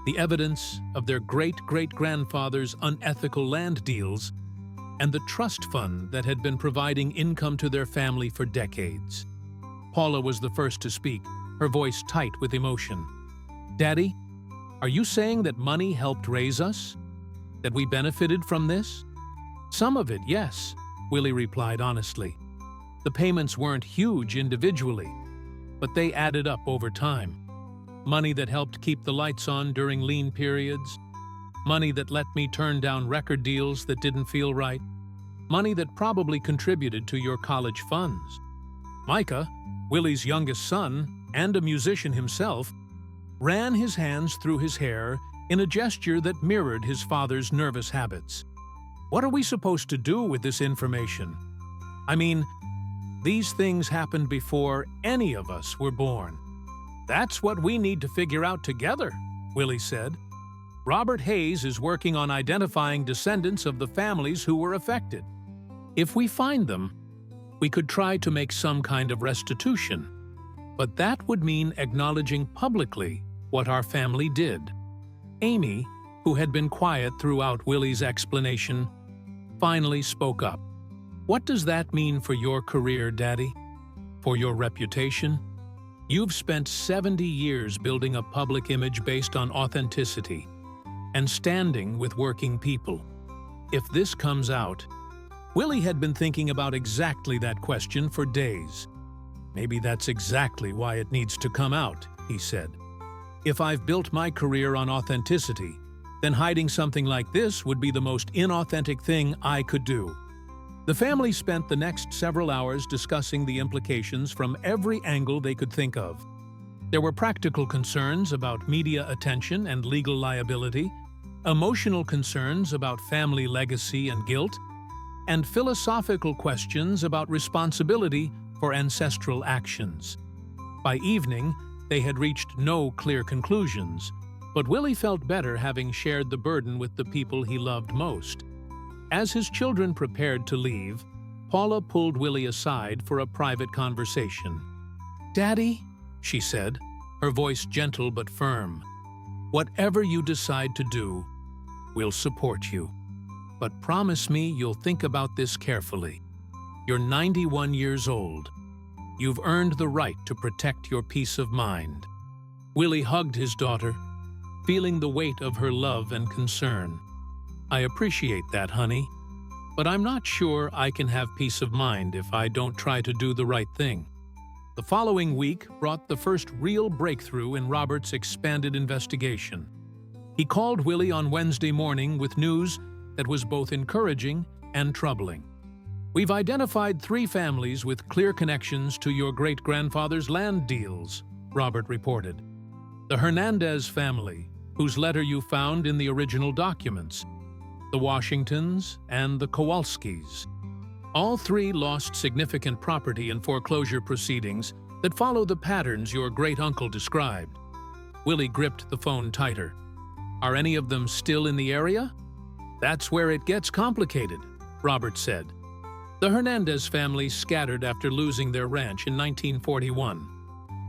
the evidence of their great-great-grandfather's unethical land deals, and the trust fund that had been providing income to their family for decades. Paula was the first to speak, her voice tight with emotion. "Daddy, are you saying that money helped raise us? That we benefited from this?" "Some of it, yes," Willie replied honestly. "The payments weren't huge individually, but they added up over time. Money that helped keep the lights on during lean periods, money that let me turn down record deals that didn't feel right, money that probably contributed to your college funds." Micah, Willie's youngest son, and a musician himself, ran his hands through his hair in a gesture that mirrored his father's nervous habits. What are we supposed to do with this information? I mean, these things happened before any of us were born. That's what we need to figure out together, Willie said. Robert Hayes is working on identifying descendants of the families who were affected. If we find them, we could try to make some kind of restitution. But that would mean acknowledging publicly what our family did. Amy, who had been quiet throughout Willie's explanation, finally spoke up. What does that mean for your career, Daddy? For your reputation? You've spent 70 years building a public image based on authenticity and standing with working people. If this comes out, Willie had been thinking about exactly that question for days. Maybe that's exactly why it needs to come out, he said. If I've built my career on authenticity, then hiding something like this would be the most inauthentic thing I could do. The family spent the next several hours discussing the implications from every angle they could think of. There were practical concerns about media attention and legal liability, emotional concerns about family legacy and guilt, and philosophical questions about responsibility for ancestral actions. By evening, they had reached no clear conclusions, but Willie felt better having shared the burden with the people he loved most. As his children prepared to leave, Paula pulled Willie aside for a private conversation. "Daddy," she said, her voice gentle but firm, "whatever you decide to do, we'll support you. But promise me you'll think about this carefully. You're 91 years old. You've earned the right to protect your peace of mind." Willie hugged his daughter, feeling the weight of her love and concern. "I appreciate that, honey, but I'm not sure I can have peace of mind if I don't try to do the right thing." The following week brought the first real breakthrough in Robert's expanded investigation. He called Willie on Wednesday morning with news that was both encouraging and troubling. "We've identified 3 families with clear connections to your great-grandfather's land deals," Robert reported. "The Hernandez family, whose letter you found in the original documents, the Washingtons, and the Kowalskis. All 3 lost significant property in foreclosure proceedings that follow the patterns your great-uncle described." Willie gripped the phone tighter. "Are any of them still in the area?" "That's where it gets complicated," Robert said. "The Hernandez family scattered after losing their ranch in 1941.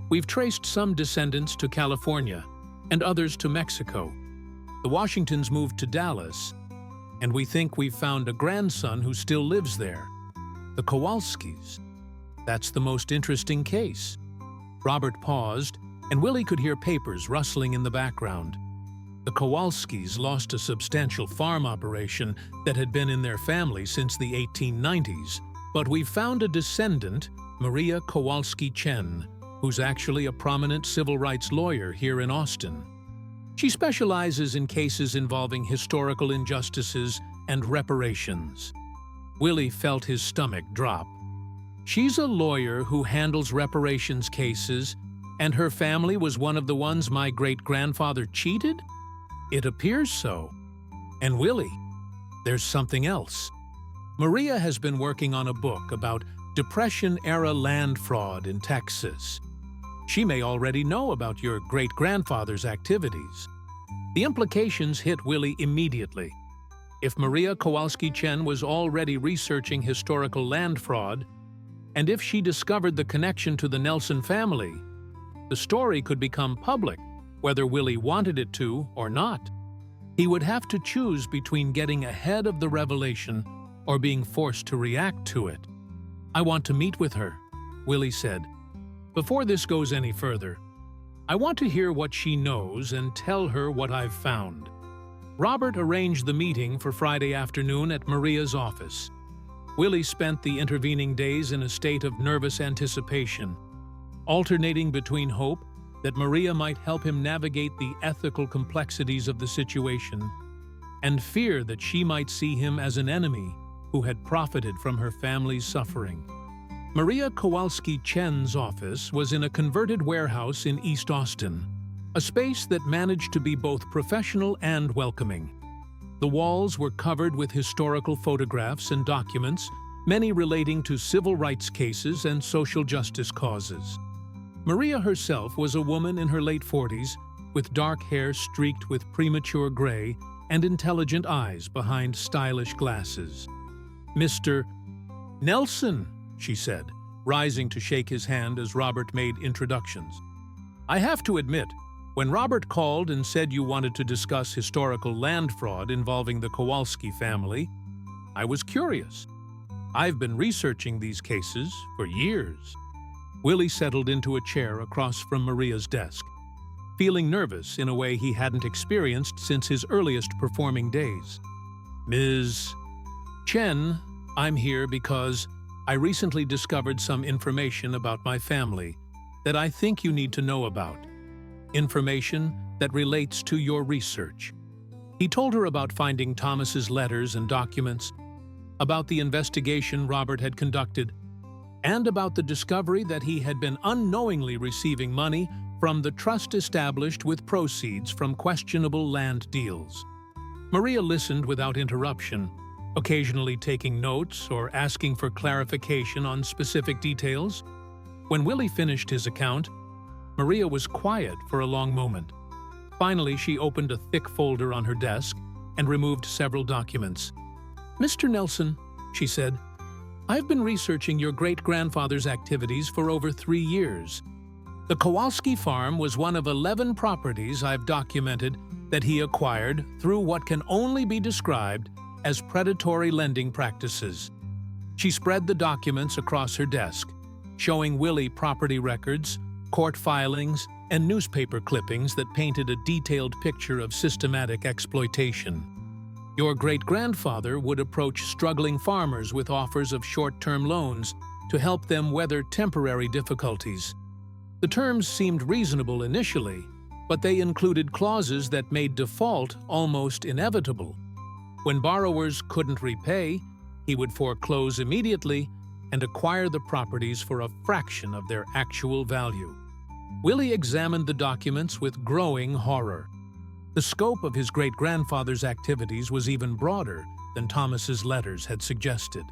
We've traced some descendants to California and others to Mexico. The Washingtons moved to Dallas, and we think we've found a grandson who still lives there. The Kowalskis. That's the most interesting case." Robert paused, and Willie could hear papers rustling in the background. The Kowalskis lost a substantial farm operation that had been in their family since the 1890s, but we've found a descendant, Maria Kowalski-Chen, who's actually a prominent civil rights lawyer here in Austin. She specializes in cases involving historical injustices and reparations. Willie felt his stomach drop. "She's a lawyer who handles reparations cases, and her family was one of the ones my great-grandfather cheated? It appears so. And Willie, there's something else. Maria has been working on a book about Depression-era land fraud in Texas. She may already know about your great-grandfather's activities." The implications hit Willie immediately. If Maria Kowalski-Chen was already researching historical land fraud, and if she discovered the connection to the Nelson family, the story could become public, whether Willie wanted it to or not. He would have to choose between getting ahead of the revelation or being forced to react to it. "I want to meet with her," Willie said. "Before this goes any further, I want to hear what she knows and tell her what I've found." Robert arranged the meeting for Friday afternoon at Maria's office. Willie spent the intervening days in a state of nervous anticipation, alternating between hope that Maria might help him navigate the ethical complexities of the situation and fear that she might see him as an enemy who had profited from her family's suffering. Maria Kowalski Chen's office was in a converted warehouse in East Austin, a space that managed to be both professional and welcoming. The walls were covered with historical photographs and documents, many relating to civil rights cases and social justice causes. Maria herself was a woman in her late 40s, with dark hair streaked with premature gray and intelligent eyes behind stylish glasses. "Mr. Nelson," she said, rising to shake his hand as Robert made introductions. "I have to admit, when Robert called and said you wanted to discuss historical land fraud involving the Kowalski family, I was curious. I've been researching these cases for years." Willie settled into a chair across from Maria's desk, feeling nervous in a way he hadn't experienced since his earliest performing days. "Ms. Chen, I'm here because I recently discovered some information about my family that I think you need to know about. Information that relates to your research." He told her about finding Thomas's letters and documents, about the investigation Robert had conducted, and about the discovery that he had been unknowingly receiving money from the trust established with proceeds from questionable land deals. Maria listened without interruption, occasionally taking notes or asking for clarification on specific details. When Willie finished his account, Maria was quiet for a long moment. Finally, she opened a thick folder on her desk and removed several documents. "Mr. Nelson," she said, "I've been researching your great-grandfather's activities for over 3 years. The Kowalski farm was one of 11 properties I've documented that he acquired through what can only be described as predatory lending practices." She spread the documents across her desk, showing Willie property records, court filings, and newspaper clippings that painted a detailed picture of systematic exploitation. "Your great-grandfather would approach struggling farmers with offers of short-term loans to help them weather temporary difficulties. The terms seemed reasonable initially, but they included clauses that made default almost inevitable. When borrowers couldn't repay, he would foreclose immediately and acquire the properties for a fraction of their actual value." Willie examined the documents with growing horror. The scope of his great-grandfather's activities was even broader than Thomas's letters had suggested.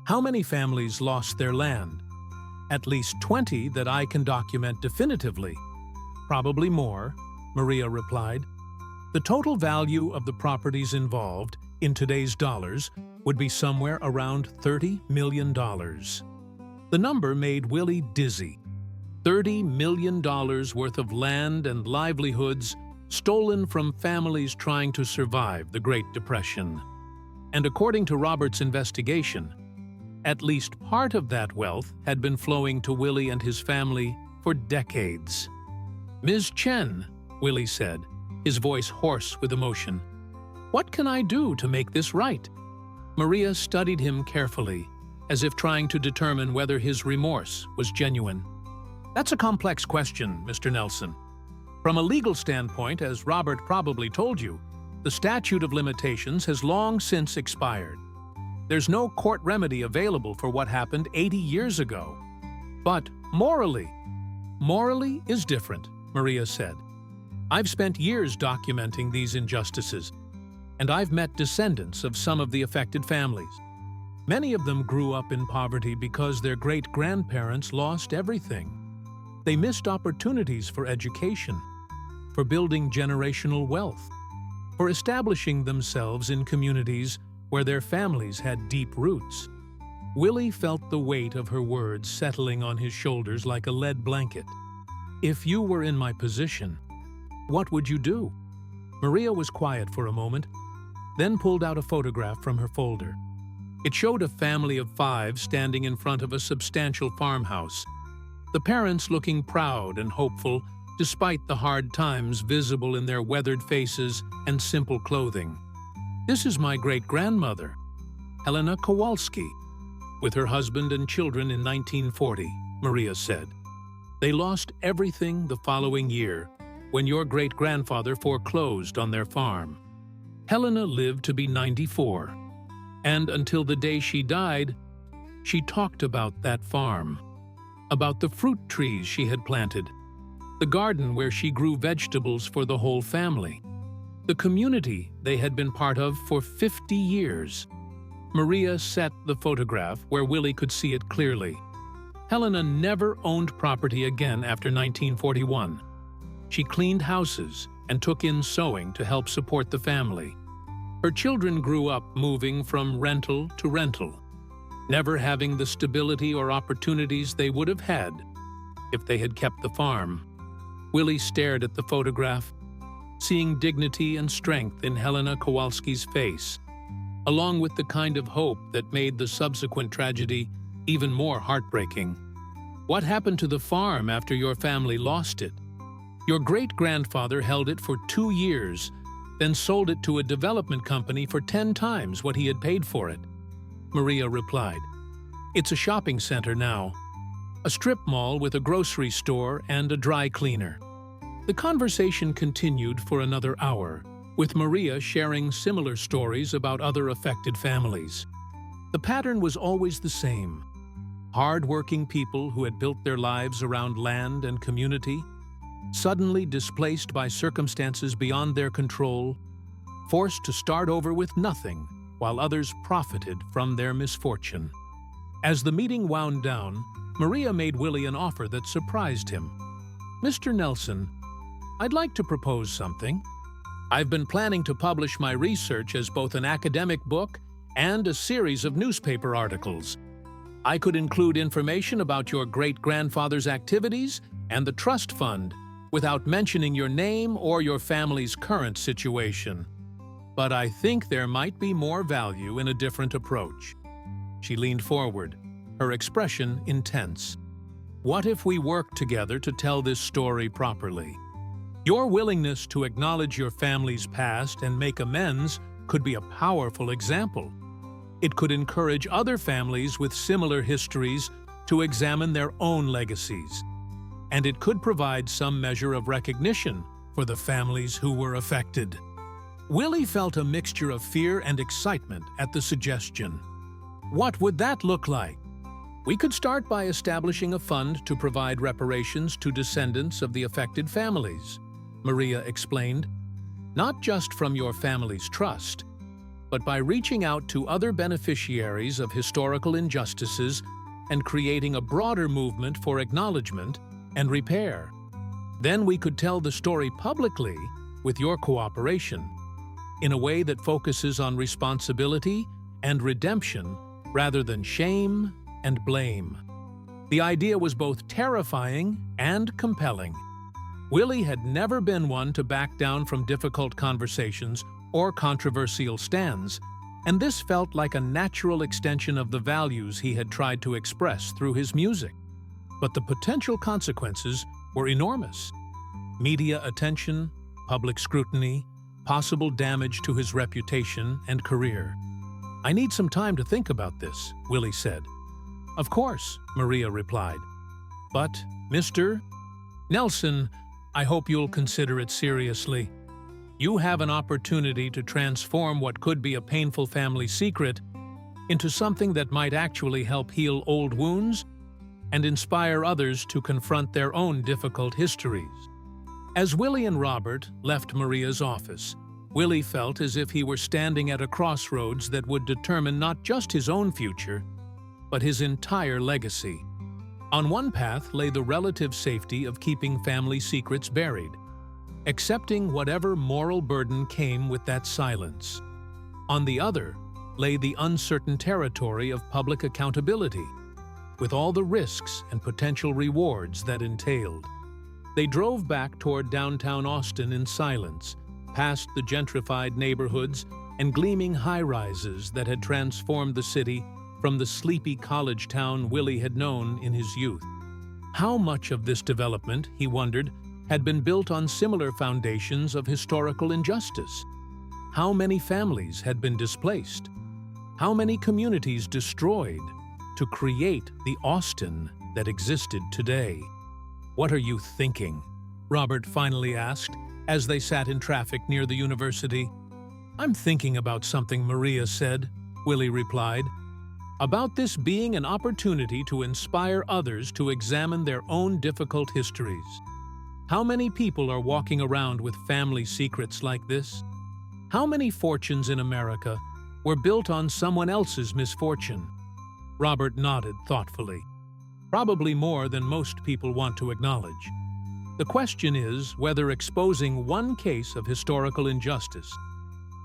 "How many families lost their land?" "At least 20 that I can document definitively." "Probably more," Maria replied. "The total value of the properties involved, in today's dollars, would be somewhere around $30 million. The number made Willie dizzy. $30 million worth of land and livelihoods stolen from families trying to survive the Great Depression. And according to Robert's investigation, at least part of that wealth had been flowing to Willie and his family for decades. "Ms. Chen," Willie said, his voice hoarse with emotion, "what can I do to make this right?" Maria studied him carefully, as if trying to determine whether his remorse was genuine. "That's a complex question, Mr. Nelson. From a legal standpoint, as Robert probably told you, the statute of limitations has long since expired. There's no court remedy available for what happened 80 years ago. But morally is different," Maria said. "I've spent years documenting these injustices, and I've met descendants of some of the affected families. Many of them grew up in poverty because their great-grandparents lost everything. They missed opportunities for education, for building generational wealth, for establishing themselves in communities where their families had deep roots." Willie felt the weight of her words settling on his shoulders like a lead blanket. "If you were in my position, what would you do?" Maria was quiet for a moment, then pulled out a photograph from her folder. It showed a family of 5 standing in front of a substantial farmhouse, the parents looking proud and hopeful despite the hard times visible in their weathered faces and simple clothing. "This is my great-grandmother, Helena Kowalski, with her husband and children in 1940, Maria said. "They lost everything the following year when your great-grandfather foreclosed on their farm. Helena lived to be 94, and until the day she died, She talked about that farm, about the fruit trees she had planted, the garden where she grew vegetables for the whole family, the community they had been part of for 50 years. Maria set the photograph where Willie could see it clearly. Helena never owned property again after 1941. She cleaned houses and took in sewing to help support the family. Her children grew up moving from rental to rental, never having the stability or opportunities they would have had if they had kept the farm. Willie stared at the photograph, seeing dignity and strength in Helena Kowalski's face, along with the kind of hope that made the subsequent tragedy even more heartbreaking. What happened to the farm after your family lost it? Your great-grandfather held it for 2 years, then sold it to a development company for 10 times what he had paid for it. Maria replied, "It's a shopping center now, a strip mall with a grocery store and a dry cleaner." The conversation continued for another hour, with Maria sharing similar stories about other affected families. The pattern was always the same. Hard-working people who had built their lives around land and community, suddenly displaced by circumstances beyond their control, forced to start over with nothing, while others profited from their misfortune. As the meeting wound down, Maria made Willie an offer that surprised him. "Mr. Nelson, I'd like to propose something. I've been planning to publish my research as both an academic book and a series of newspaper articles. I could include information about your great-grandfather's activities and the trust fund without mentioning your name or your family's current situation. But I think there might be more value in a different approach." She leaned forward, her expression intense. "What if we work together to tell this story properly? Your willingness to acknowledge your family's past and make amends could be a powerful example. It could encourage other families with similar histories to examine their own legacies. And it could provide some measure of recognition for the families who were affected." Willie felt a mixture of fear and excitement at the suggestion. "What would that look like?" "We could start by establishing a fund to provide reparations to descendants of the affected families," Maria explained. "Not just from your family's trust, but by reaching out to other beneficiaries of historical injustices and creating a broader movement for acknowledgement and repair. Then we could tell the story publicly with your cooperation, in a way that focuses on responsibility and redemption rather than shame and blame." The idea was both terrifying and compelling. Willie had never been one to back down from difficult conversations or controversial stands, and this felt like a natural extension of the values he had tried to express through his music. But the potential consequences were enormous. Media attention, public scrutiny, possible damage to his reputation and career. "I need some time to think about this," Willie said. "Of course," Maria replied. "But, Mr. Nelson, I hope you'll consider it seriously. You have an opportunity to transform what could be a painful family secret into something that might actually help heal old wounds and inspire others to confront their own difficult histories." As Willie and Robert left Maria's office, Willie felt as if he were standing at a crossroads that would determine not just his own future, but his entire legacy. On one path lay the relative safety of keeping family secrets buried, accepting whatever moral burden came with that silence. On the other lay the uncertain territory of public accountability, with all the risks and potential rewards that entailed. They drove back toward downtown Austin in silence, past the gentrified neighborhoods and gleaming high-rises that had transformed the city from the sleepy college town Willie had known in his youth. How much of this development, he wondered, had been built on similar foundations of historical injustice? How many families had been displaced? How many communities destroyed to create the Austin that existed today? "What are you thinking?" Robert finally asked as they sat in traffic near the university. "I'm thinking about something," Maria said. Willie replied. about this being an opportunity to inspire others to examine their own difficult histories. How many people are walking around with family secrets like this? How many fortunes in America were built on someone else's misfortune? Robert nodded thoughtfully. Probably more than most people want to acknowledge. The question is whether exposing one case of historical injustice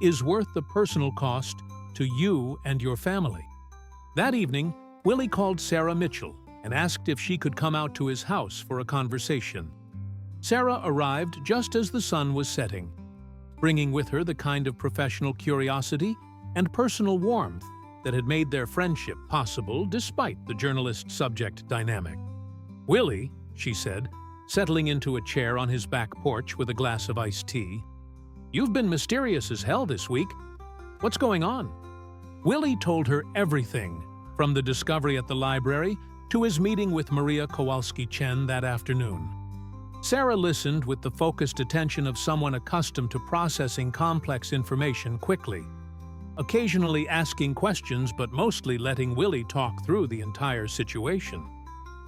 is worth the personal cost to you and your family. That evening, Willie called Sarah Mitchell and asked if she could come out to his house for a conversation. Sarah arrived just as the sun was setting, bringing with her the kind of professional curiosity and personal warmth that had made their friendship possible despite the journalist-subject dynamic. "Willie," she said, settling into a chair on his back porch with a glass of iced tea, "you've been mysterious as hell this week. What's going on?" Willie told her everything, from the discovery at the library to his meeting with Maria Kowalski-Chen that afternoon. Sarah listened with the focused attention of someone accustomed to processing complex information quickly, occasionally asking questions but mostly letting Willie talk through the entire situation.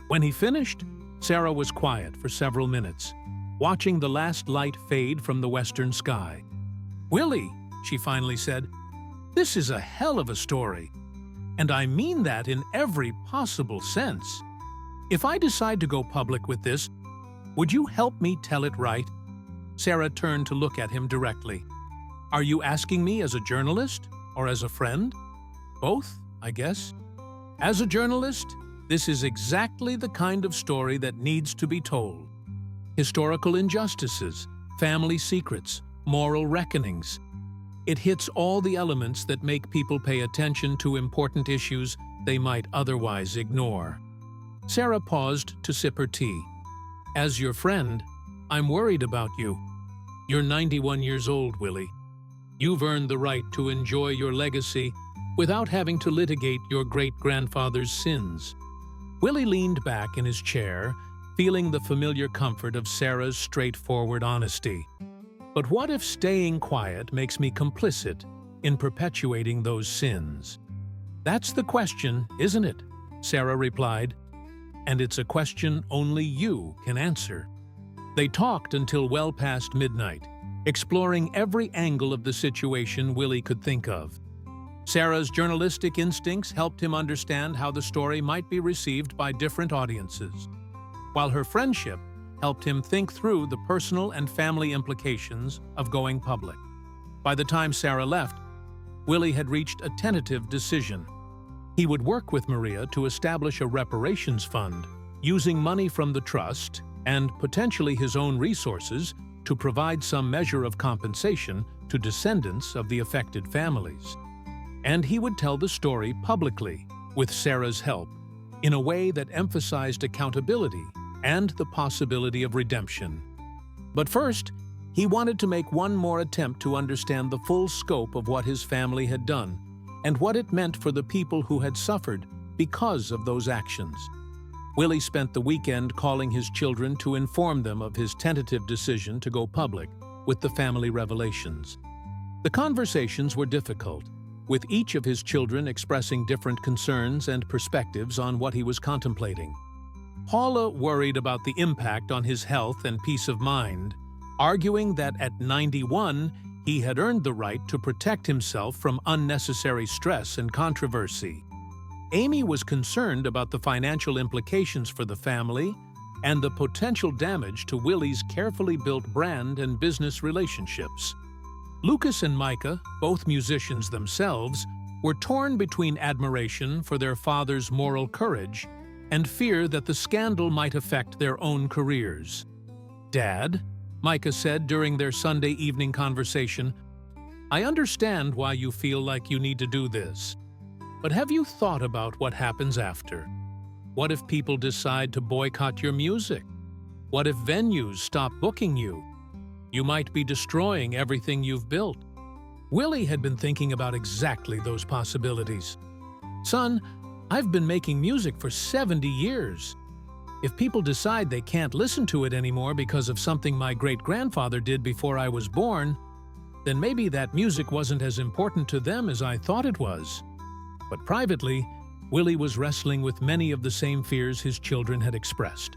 When he finished, Sarah was quiet for several minutes, watching the last light fade from the western sky. "Willie," she finally said, "this is a hell of a story. And I mean that in every possible sense. If I decide to go public with this, would you help me tell it right?" Sarah turned to look at him directly. "Are you asking me as a journalist or as a friend?" "Both, I guess." "As a journalist, this is exactly the kind of story that needs to be told. Historical injustices, family secrets, moral reckonings. It hits all the elements that make people pay attention to important issues they might otherwise ignore." Sarah paused to sip her tea. "As your friend, I'm worried about you. You're 91 years old, Willie. You've earned the right to enjoy your legacy without having to litigate your great-grandfather's sins." Willie leaned back in his chair, feeling the familiar comfort of Sarah's straightforward honesty. "But what if staying quiet makes me complicit in perpetuating those sins?" "That's the question, isn't it?" Sarah replied. "And it's a question only you can answer." They talked until well past midnight, exploring every angle of the situation Willie could think of. Sarah's journalistic instincts helped him understand how the story might be received by different audiences, while her friendship helped him think through the personal and family implications of going public. By the time Sarah left, Willie had reached a tentative decision. He would work with Maria to establish a reparations fund, using money from the trust and potentially his own resources to provide some measure of compensation to descendants of the affected families. And he would tell the story publicly, with Sarah's help, in a way that emphasized accountability and the possibility of redemption. But first, he wanted to make one more attempt to understand the full scope of what his family had done and what it meant for the people who had suffered because of those actions. Willie spent the weekend calling his children to inform them of his tentative decision to go public with the family revelations. The conversations were difficult, with each of his children expressing different concerns and perspectives on what he was contemplating. Paula worried about the impact on his health and peace of mind, arguing that at 91, he had earned the right to protect himself from unnecessary stress and controversy. Amy was concerned about the financial implications for the family and the potential damage to Willie's carefully built brand and business relationships. Lucas and Micah, both musicians themselves, were torn between admiration for their father's moral courage and fear that the scandal might affect their own careers. "Dad," Micah said during their Sunday evening conversation, "I understand why you feel like you need to do this. But have you thought about what happens after? What if people decide to boycott your music? What if venues stop booking you? You might be destroying everything you've built." Willie had been thinking about exactly those possibilities. "Son, I've been making music for 70 years. If people decide they can't listen to it anymore because of something my great-grandfather did before I was born, then maybe that music wasn't as important to them as I thought it was. But privately, Willie was wrestling with many of the same fears his children had expressed.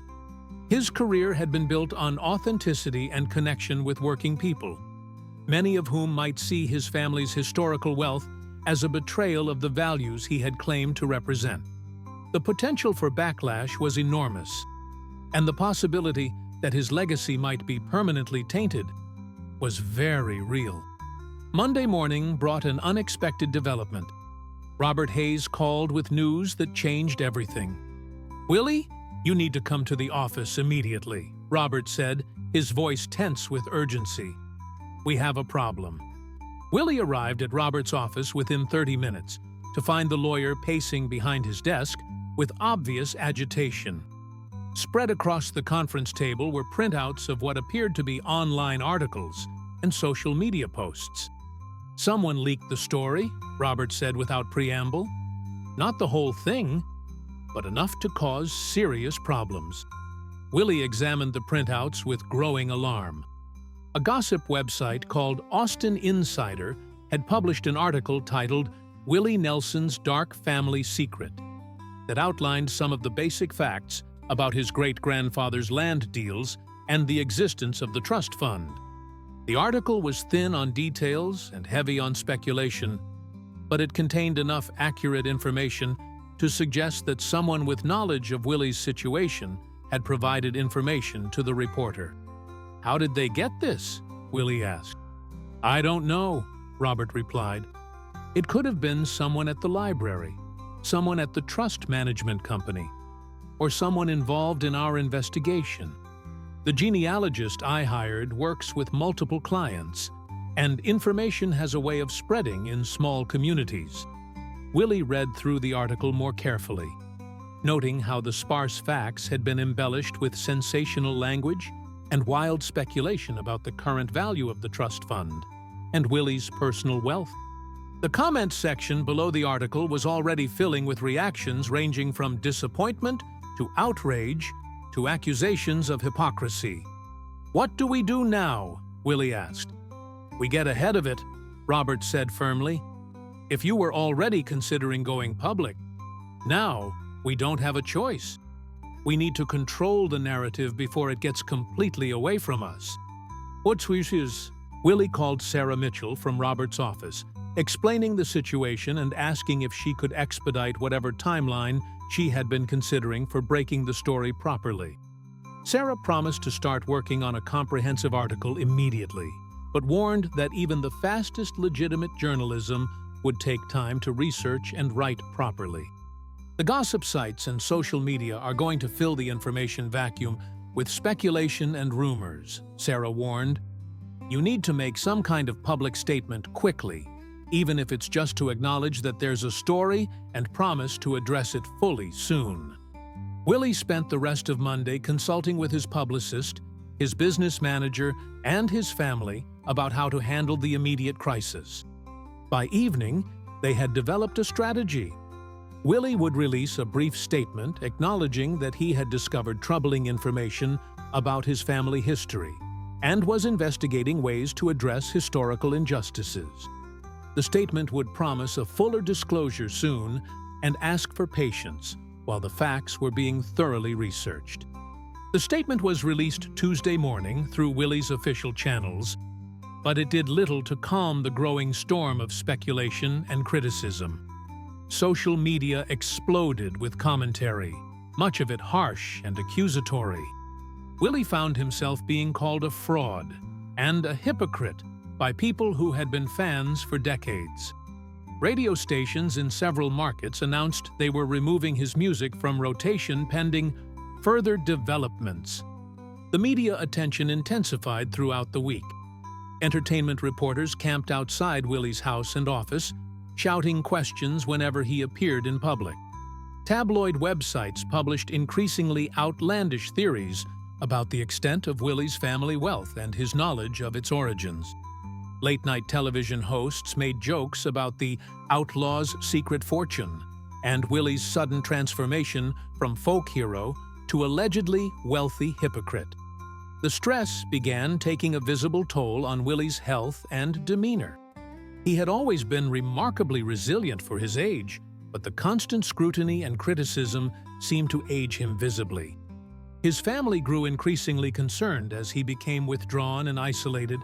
His career had been built on authenticity and connection with working people, many of whom might see his family's historical wealth as a betrayal of the values he had claimed to represent. The potential for backlash was enormous, and the possibility that his legacy might be permanently tainted was very real. Monday morning brought an unexpected development. Robert Hayes called with news that changed everything. "Willie, you need to come to the office immediately," Robert said, his voice tense with urgency. "We have a problem." Willie arrived at Robert's office within 30 minutes to find the lawyer pacing behind his desk with obvious agitation. Spread across the conference table were printouts of what appeared to be online articles and social media posts. "Someone leaked the story," Robert said without preamble. "Not the whole thing, but enough to cause serious problems." Willie examined the printouts with growing alarm. A gossip website called Austin Insider had published an article titled "Willie Nelson's Dark Family Secret" that outlined some of the basic facts about his great-grandfather's land deals and the existence of the trust fund. The article was thin on details and heavy on speculation, but it contained enough accurate information to suggest that someone with knowledge of Willie's situation had provided information to the reporter. "How did they get this?" Willie asked. "I don't know," Robert replied. "It could have been someone at the library, someone at the trust management company, or someone involved in our investigation. The genealogist I hired works with multiple clients, and information has a way of spreading in small communities." Willie read through the article more carefully, noting how the sparse facts had been embellished with sensational language and wild speculation about the current value of the trust fund and Willie's personal wealth. The comments section below the article was already filling with reactions ranging from disappointment to outrage to accusations of hypocrisy. "What do we do now?" Willie asked. "We get ahead of it," Robert said firmly. "If you were already considering going public, now we don't have a choice. We need to control the narrative before it gets completely away from us." "What's wishes?" Willie called Sarah Mitchell from Robert's office, explaining the situation and asking if she could expedite whatever timeline she had been considering for breaking the story properly. Sarah promised to start working on a comprehensive article immediately, but warned that even the fastest legitimate journalism would take time to research and write properly. "The gossip sites and social media are going to fill the information vacuum with speculation and rumors," Sarah warned. "You need to make some kind of public statement quickly, even if it's just to acknowledge that there's a story and promise to address it fully soon." Willie spent the rest of Monday consulting with his publicist, his business manager, and his family about how to handle the immediate crisis. By evening, they had developed a strategy. Willie would release a brief statement acknowledging that he had discovered troubling information about his family history and was investigating ways to address historical injustices. The statement would promise a fuller disclosure soon and ask for patience while the facts were being thoroughly researched. The statement was released Tuesday morning through Willie's official channels, but it did little to calm the growing storm of speculation and criticism. Social media exploded with commentary, much of it harsh and accusatory. Willie found himself being called a fraud and a hypocrite by people who had been fans for decades. Radio stations in several markets announced they were removing his music from rotation pending further developments. The media attention intensified throughout the week. Entertainment reporters camped outside Willie's house and office, shouting questions whenever he appeared in public. Tabloid websites published increasingly outlandish theories about the extent of Willie's family wealth and his knowledge of its origins. Late-night television hosts made jokes about the outlaw's secret fortune and Willie's sudden transformation from folk hero to allegedly wealthy hypocrite. The stress began taking a visible toll on Willie's health and demeanor. He had always been remarkably resilient for his age, but the constant scrutiny and criticism seemed to age him visibly. His family grew increasingly concerned as he became withdrawn and isolated,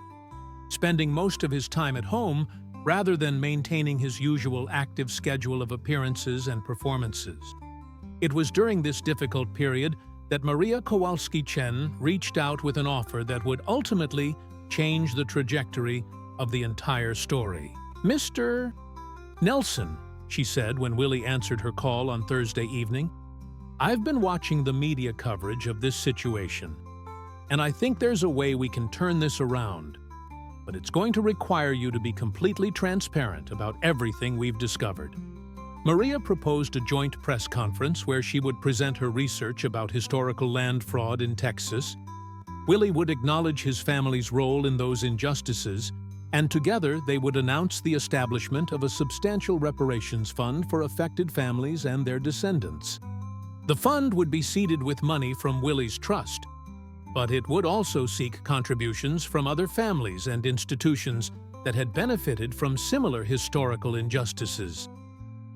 spending most of his time at home rather than maintaining his usual active schedule of appearances and performances. It was during this difficult period that Maria Kowalski-Chen reached out with an offer that would ultimately change the trajectory of the entire story. "Mr. Nelson," she said when Willie answered her call on Thursday evening, "I've been watching the media coverage of this situation, and I think there's a way we can turn this around. But it's going to require you to be completely transparent about everything we've discovered." Maria proposed a joint press conference where she would present her research about historical land fraud in Texas. Willie would acknowledge his family's role in those injustices, and together they would announce the establishment of a substantial reparations fund for affected families and their descendants. The fund would be seeded with money from Willie's trust, but it would also seek contributions from other families and institutions that had benefited from similar historical injustices.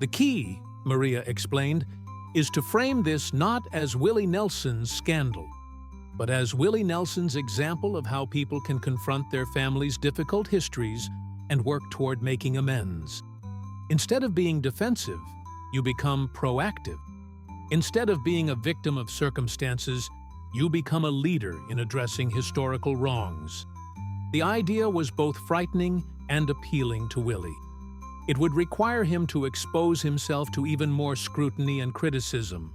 "The key," Maria explained, "is to frame this not as Willie Nelson's scandal, but as Willie Nelson's example of how people can confront their family's difficult histories and work toward making amends. Instead of being defensive, you become proactive. Instead of being a victim of circumstances, you become a leader in addressing historical wrongs." The idea was both frightening and appealing to Willie. It would require him to expose himself to even more scrutiny and criticism,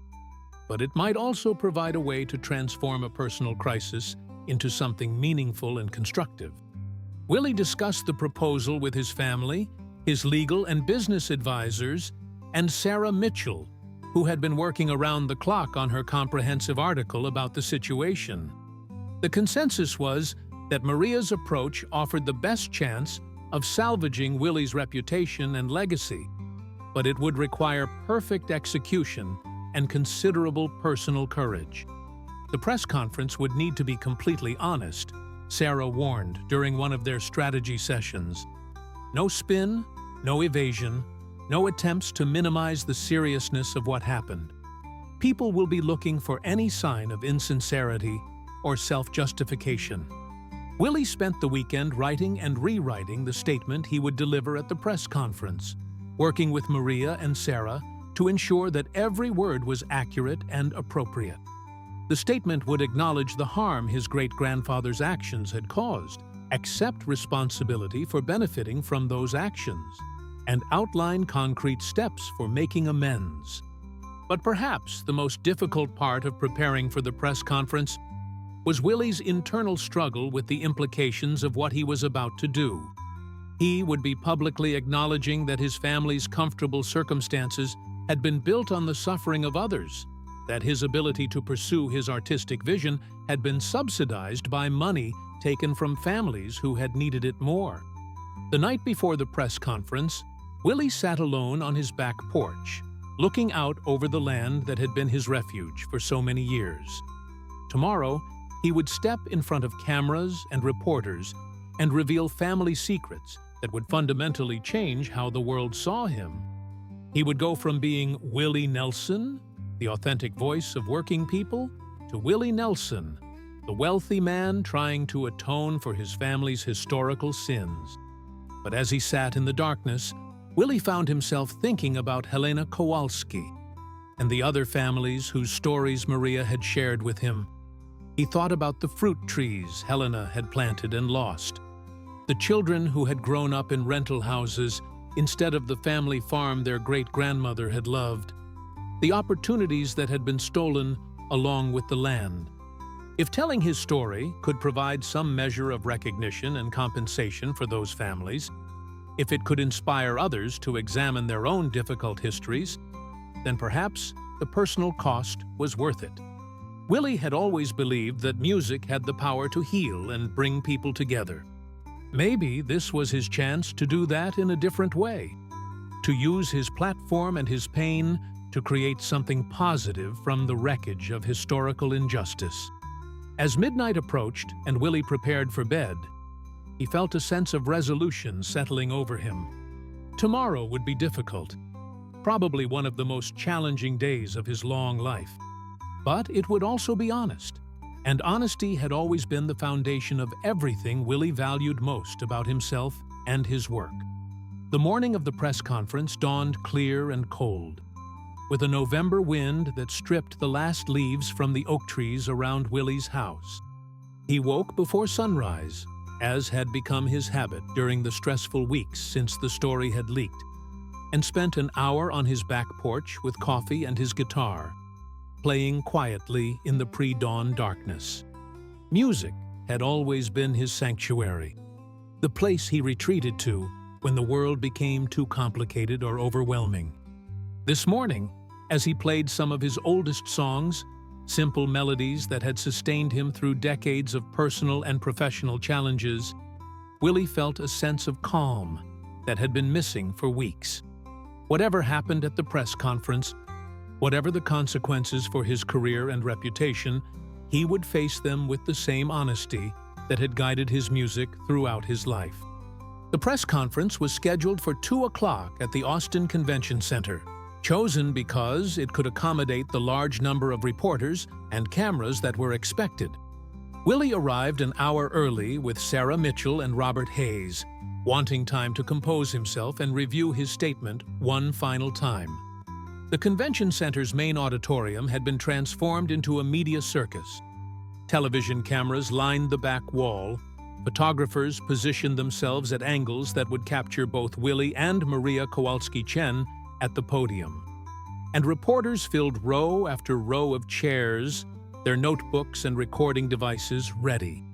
but it might also provide a way to transform a personal crisis into something meaningful and constructive. Willie discussed the proposal with his family, his legal and business advisors, and Sarah Mitchell, who had been working around the clock on her comprehensive article about the situation. The consensus was that Maria's approach offered the best chance of salvaging Willie's reputation and legacy, but it would require perfect execution and considerable personal courage. The press conference would need to be completely honest, Sarah warned during one of their strategy sessions. No spin, no evasion, no attempts to minimize the seriousness of what happened. People will be looking for any sign of insincerity or self-justification. Willie spent the weekend writing and rewriting the statement he would deliver at the press conference, working with Maria and Sarah to ensure that every word was accurate and appropriate. The statement would acknowledge the harm his great-grandfather's actions had caused, accept responsibility for benefiting from those actions, and outline concrete steps for making amends. But perhaps the most difficult part of preparing for the press conference was Willie's internal struggle with the implications of what he was about to do. He would be publicly acknowledging that his family's comfortable circumstances had been built on the suffering of others, that his ability to pursue his artistic vision had been subsidized by money taken from families who had needed it more. The night before the press conference, Willie sat alone on his back porch, looking out over the land that had been his refuge for so many years. Tomorrow, he would step in front of cameras and reporters and reveal family secrets that would fundamentally change how the world saw him. He would go from being Willie Nelson, the authentic voice of working people, to Willie Nelson, the wealthy man trying to atone for his family's historical sins. But as he sat in the darkness, Willie found himself thinking about Helena Kowalski and the other families whose stories Maria had shared with him. He thought about the fruit trees Helena had planted and lost, the children who had grown up in rental houses instead of the family farm their great-grandmother had loved, the opportunities that had been stolen along with the land. If telling his story could provide some measure of recognition and compensation for those families, if it could inspire others to examine their own difficult histories, then perhaps the personal cost was worth it. Willie had always believed that music had the power to heal and bring people together. Maybe this was his chance to do that in a different way, to use his platform and his pain to create something positive from the wreckage of historical injustice. As midnight approached and Willie prepared for bed, he felt a sense of resolution settling over him. Tomorrow would be difficult, probably one of the most challenging days of his long life. But it would also be honest, and honesty had always been the foundation of everything Willie valued most about himself and his work. The morning of the press conference dawned clear and cold, with a November wind that stripped the last leaves from the oak trees around Willie's house. He woke before sunrise, as had become his habit during the stressful weeks since the story had leaked, and spent an hour on his back porch with coffee and his guitar, playing quietly in the pre-dawn darkness. Music had always been his sanctuary, the place he retreated to when the world became too complicated or overwhelming. This morning, as he played some of his oldest songs, simple melodies that had sustained him through decades of personal and professional challenges, Willie felt a sense of calm that had been missing for weeks. Whatever happened at the press conference, whatever the consequences for his career and reputation, he would face them with the same honesty that had guided his music throughout his life. The press conference was scheduled for 2 o'clock at the Austin Convention Center, chosen because it could accommodate the large number of reporters and cameras that were expected. Willie arrived an hour early with Sarah Mitchell and Robert Hayes, wanting time to compose himself and review his statement one final time. The convention center's main auditorium had been transformed into a media circus. Television cameras lined the back wall. Photographers positioned themselves at angles that would capture both Willie and Maria Kowalski-Chen at the podium. And reporters filled row after row of chairs, their notebooks and recording devices ready.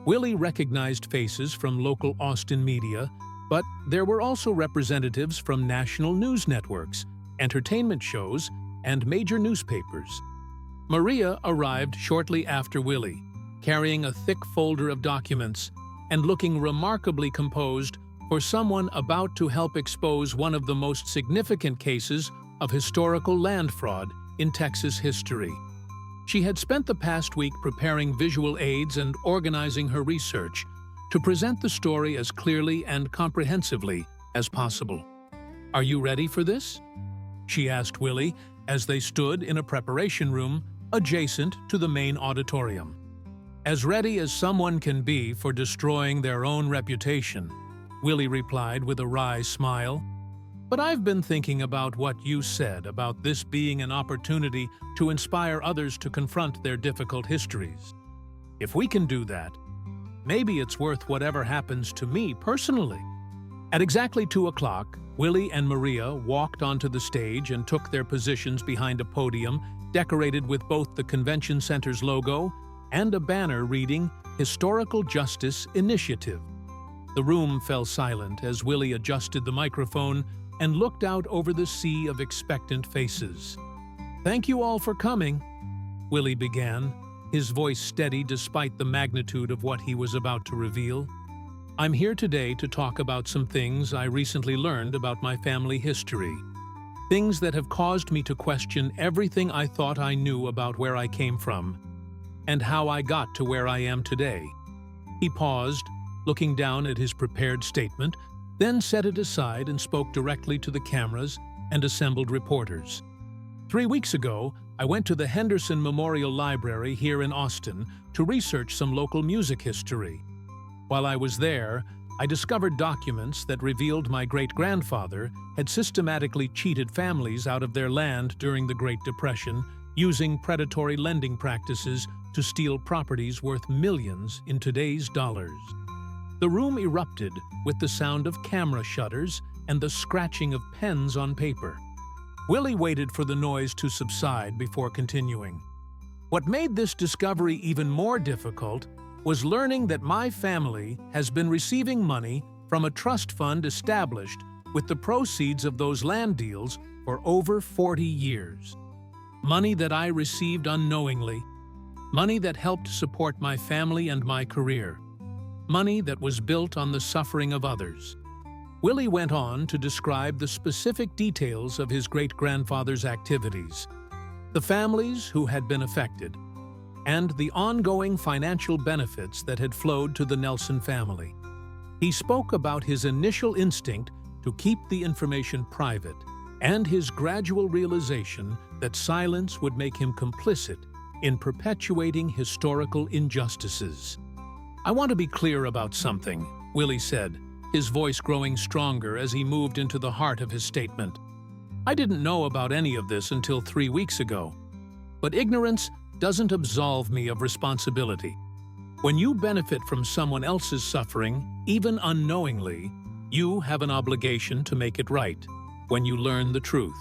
Willie recognized faces from local Austin media, but there were also representatives from national news networks, entertainment shows, and major newspapers. Maria arrived shortly after Willie, carrying a thick folder of documents and looking remarkably composed for someone about to help expose one of the most significant cases of historical land fraud in Texas history. She had spent the past week preparing visual aids and organizing her research to present the story as clearly and comprehensively as possible. "Are you ready for this?" she asked Willie as they stood in a preparation room adjacent to the main auditorium. "As ready as someone can be for destroying their own reputation," Willie replied with a wry smile. "But I've been thinking about what you said about this being an opportunity to inspire others to confront their difficult histories. If we can do that, maybe it's worth whatever happens to me personally." At exactly 2 o'clock, Willie and Maria walked onto the stage and took their positions behind a podium decorated with both the convention center's logo and a banner reading "Historical Justice Initiative." The room fell silent as Willie adjusted the microphone and looked out over the sea of expectant faces. "Thank you all for coming," Willie began, his voice steady despite the magnitude of what he was about to reveal. "I'm here today to talk about some things I recently learned about my family history. Things that have caused me to question everything I thought I knew about where I came from and how I got to where I am today." He paused, looking down at his prepared statement, then set it aside and spoke directly to the cameras and assembled reporters. 3 weeks ago, I went to the Henderson Memorial Library here in Austin to research some local music history. While I was there, I discovered documents that revealed my great-grandfather had systematically cheated families out of their land during the Great Depression, using predatory lending practices to steal properties worth millions in today's dollars. The room erupted with the sound of camera shutters and the scratching of pens on paper. Willie waited for the noise to subside before continuing. "What made this discovery even more difficult was learning that my family has been receiving money from a trust fund established with the proceeds of those land deals for over 40 years. Money that I received unknowingly, money that helped support my family and my career, money that was built on the suffering of others." Willie went on to describe the specific details of his great-grandfather's activities, the families who had been affected, and the ongoing financial benefits that had flowed to the Nelson family. He spoke about his initial instinct to keep the information private, and his gradual realization that silence would make him complicit in perpetuating historical injustices. "I want to be clear about something," Willie said, his voice growing stronger as he moved into the heart of his statement. "I didn't know about any of this until 3 weeks ago. But ignorance doesn't absolve me of responsibility. When you benefit from someone else's suffering, even unknowingly, you have an obligation to make it right when you learn the truth."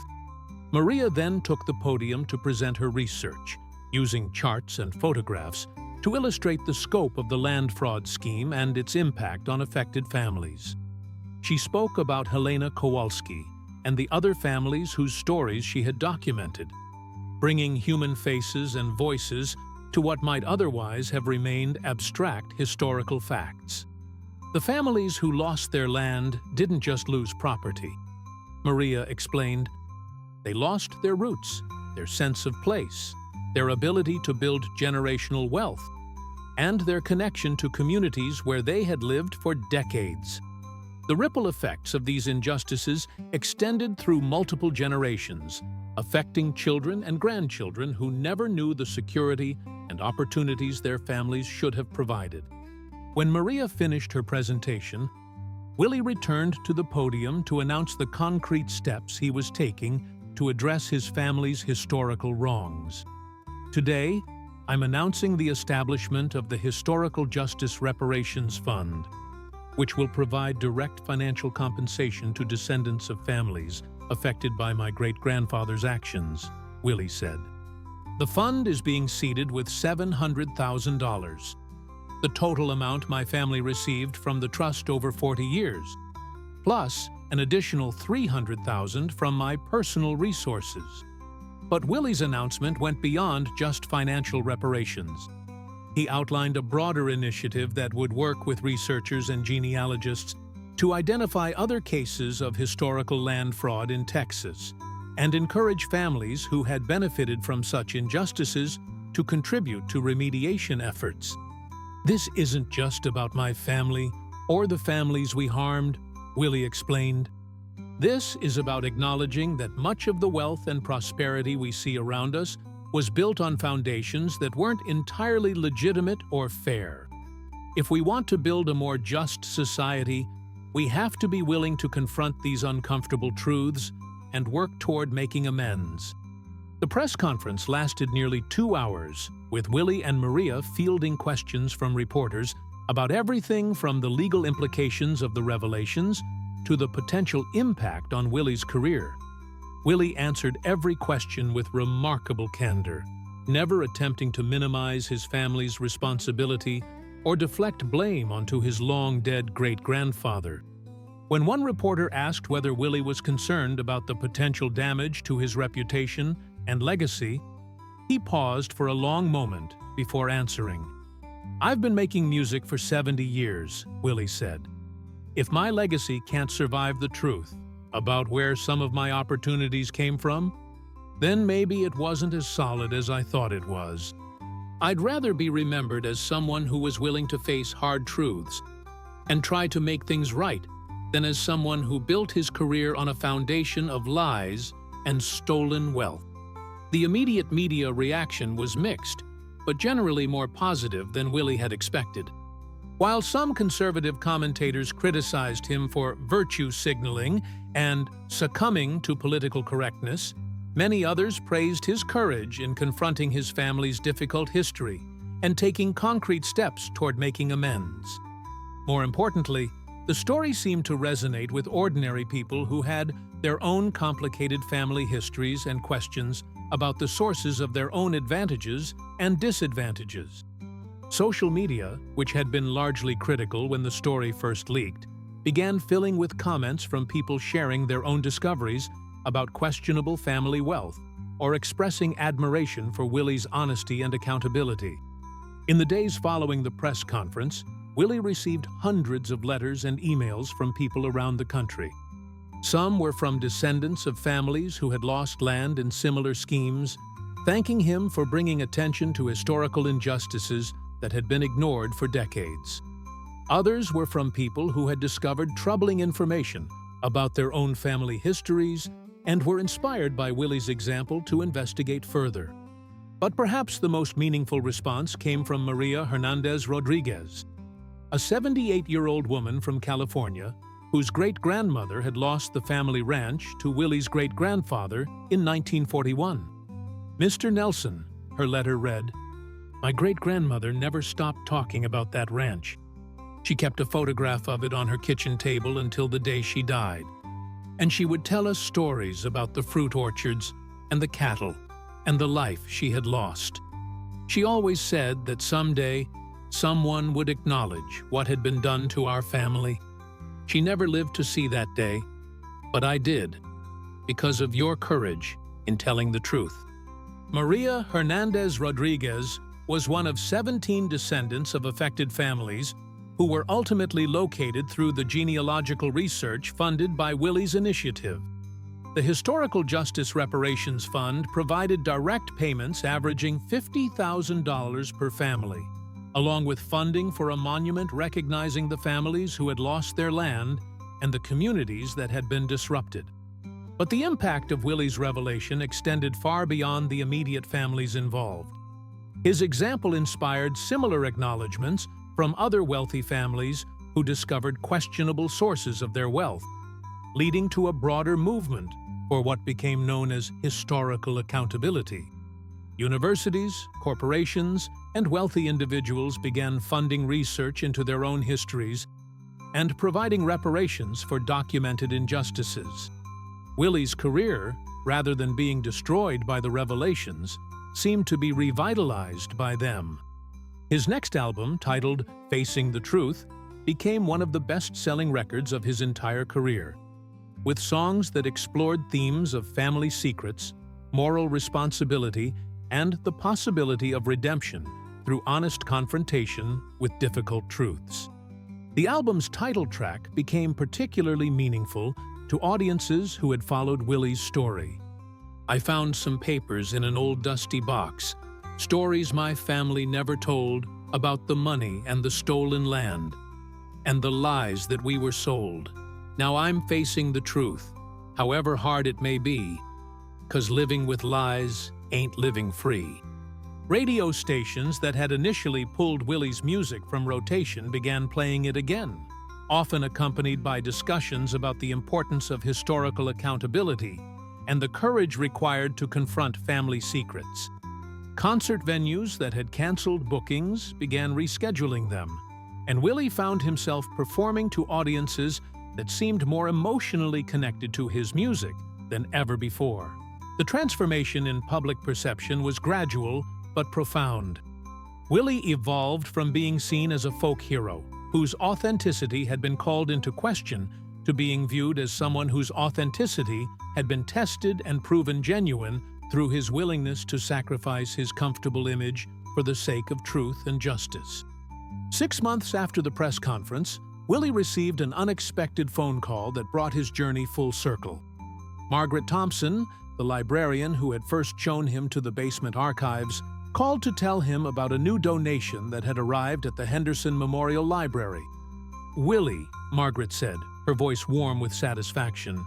Maria then took the podium to present her research, using charts and photographs to illustrate the scope of the land fraud scheme and its impact on affected families. She spoke about Helena Kowalski and the other families whose stories she had documented, bringing human faces and voices to what might otherwise have remained abstract historical facts. The families who lost their land didn't just lose property. Maria explained, they lost their roots, their sense of place, their ability to build generational wealth, and their connection to communities where they had lived for decades. The ripple effects of these injustices extended through multiple generations, affecting children and grandchildren who never knew the security and opportunities their families should have provided. When Maria finished her presentation, Willie returned to the podium to announce the concrete steps he was taking to address his family's historical wrongs. "Today, I'm announcing the establishment of the Historical Justice Reparations Fund, which will provide direct financial compensation to descendants of families affected by my great-grandfather's actions," Willie said. "The fund is being seeded with $700,000, the total amount my family received from the trust over 40 years, plus an additional $300,000 from my personal resources." But Willie's announcement went beyond just financial reparations. He outlined a broader initiative that would work with researchers and genealogists to identify other cases of historical land fraud in Texas and encourage families who had benefited from such injustices to contribute to remediation efforts. "This isn't just about my family or the families we harmed," Willie explained. "This is about acknowledging that much of the wealth and prosperity we see around us was built on foundations that weren't entirely legitimate or fair. If we want to build a more just society, we have to be willing to confront these uncomfortable truths and work toward making amends." The press conference lasted nearly 2 hours, with Willie and Maria fielding questions from reporters about everything from the legal implications of the revelations to the potential impact on Willie's career. Willie answered every question with remarkable candor, never attempting to minimize his family's responsibility or deflect blame onto his long-dead great-grandfather. When one reporter asked whether Willie was concerned about the potential damage to his reputation and legacy, he paused for a long moment before answering. "I've been making music for 70 years, Willie said. "If my legacy can't survive the truth about where some of my opportunities came from, then maybe it wasn't as solid as I thought it was. I'd rather be remembered as someone who was willing to face hard truths and try to make things right than as someone who built his career on a foundation of lies and stolen wealth." The immediate media reaction was mixed, but generally more positive than Willie had expected. While some conservative commentators criticized him for virtue signaling and succumbing to political correctness, many others praised his courage in confronting his family's difficult history and taking concrete steps toward making amends. More importantly, the story seemed to resonate with ordinary people who had their own complicated family histories and questions about the sources of their own advantages and disadvantages. Social media, which had been largely critical when the story first leaked, began filling with comments from people sharing their own discoveries about questionable family wealth or expressing admiration for Willie's honesty and accountability. In the days following the press conference, Willie received hundreds of letters and emails from people around the country. Some were from descendants of families who had lost land in similar schemes, thanking him for bringing attention to historical injustices that had been ignored for decades. Others were from people who had discovered troubling information about their own family histories and were inspired by Willie's example to investigate further. But perhaps the most meaningful response came from Maria Hernandez Rodriguez, a 78-year-old woman from California whose great-grandmother had lost the family ranch to Willie's great-grandfather in 1941. "Mr. Nelson," her letter read, "my great-grandmother never stopped talking about that ranch. She kept a photograph of it on her kitchen table until the day she died. And she would tell us stories about the fruit orchards and the cattle and the life she had lost. She always said that someday someone would acknowledge what had been done to our family. She never lived to see that day, but I did, because of your courage in telling the truth." Maria Hernandez Rodriguez was one of 17 descendants of affected families who were ultimately located through the genealogical research funded by Willie's initiative. The Historical Justice Reparations Fund provided direct payments averaging $50,000 per family, along with funding for a monument recognizing the families who had lost their land and the communities that had been disrupted. But the impact of Willie's revelation extended far beyond the immediate families involved. His example inspired similar acknowledgments from other wealthy families who discovered questionable sources of their wealth, leading to a broader movement for what became known as historical accountability. Universities, corporations, and wealthy individuals began funding research into their own histories and providing reparations for documented injustices. Willie's career, rather than being destroyed by the revelations, seemed to be revitalized by them. His next album, titled Facing the Truth, became one of the best-selling records of his entire career, with songs that explored themes of family secrets, moral responsibility, and the possibility of redemption through honest confrontation with difficult truths. The album's title track became particularly meaningful to audiences who had followed Willie's story. "I found some papers in an old dusty box, stories my family never told about the money and the stolen land, and the lies that we were sold. Now I'm facing the truth, however hard it may be, 'cause living with lies ain't living free." Radio stations that had initially pulled Willie's music from rotation began playing it again, often accompanied by discussions about the importance of historical accountability and the courage required to confront family secrets. Concert venues that had canceled bookings began rescheduling them, and Willie found himself performing to audiences that seemed more emotionally connected to his music than ever before. The transformation in public perception was gradual but profound. Willie evolved from being seen as a folk hero, whose authenticity had been called into question, to being viewed as someone whose authenticity had been tested and proven genuine through his willingness to sacrifice his comfortable image for the sake of truth and justice. 6 months after the press conference, Willie received an unexpected phone call that brought his journey full circle. Margaret Thompson, the librarian who had first shown him to the basement archives, called to tell him about a new donation that had arrived at the Henderson Memorial Library. "Willie," Margaret said, her voice warm with satisfaction,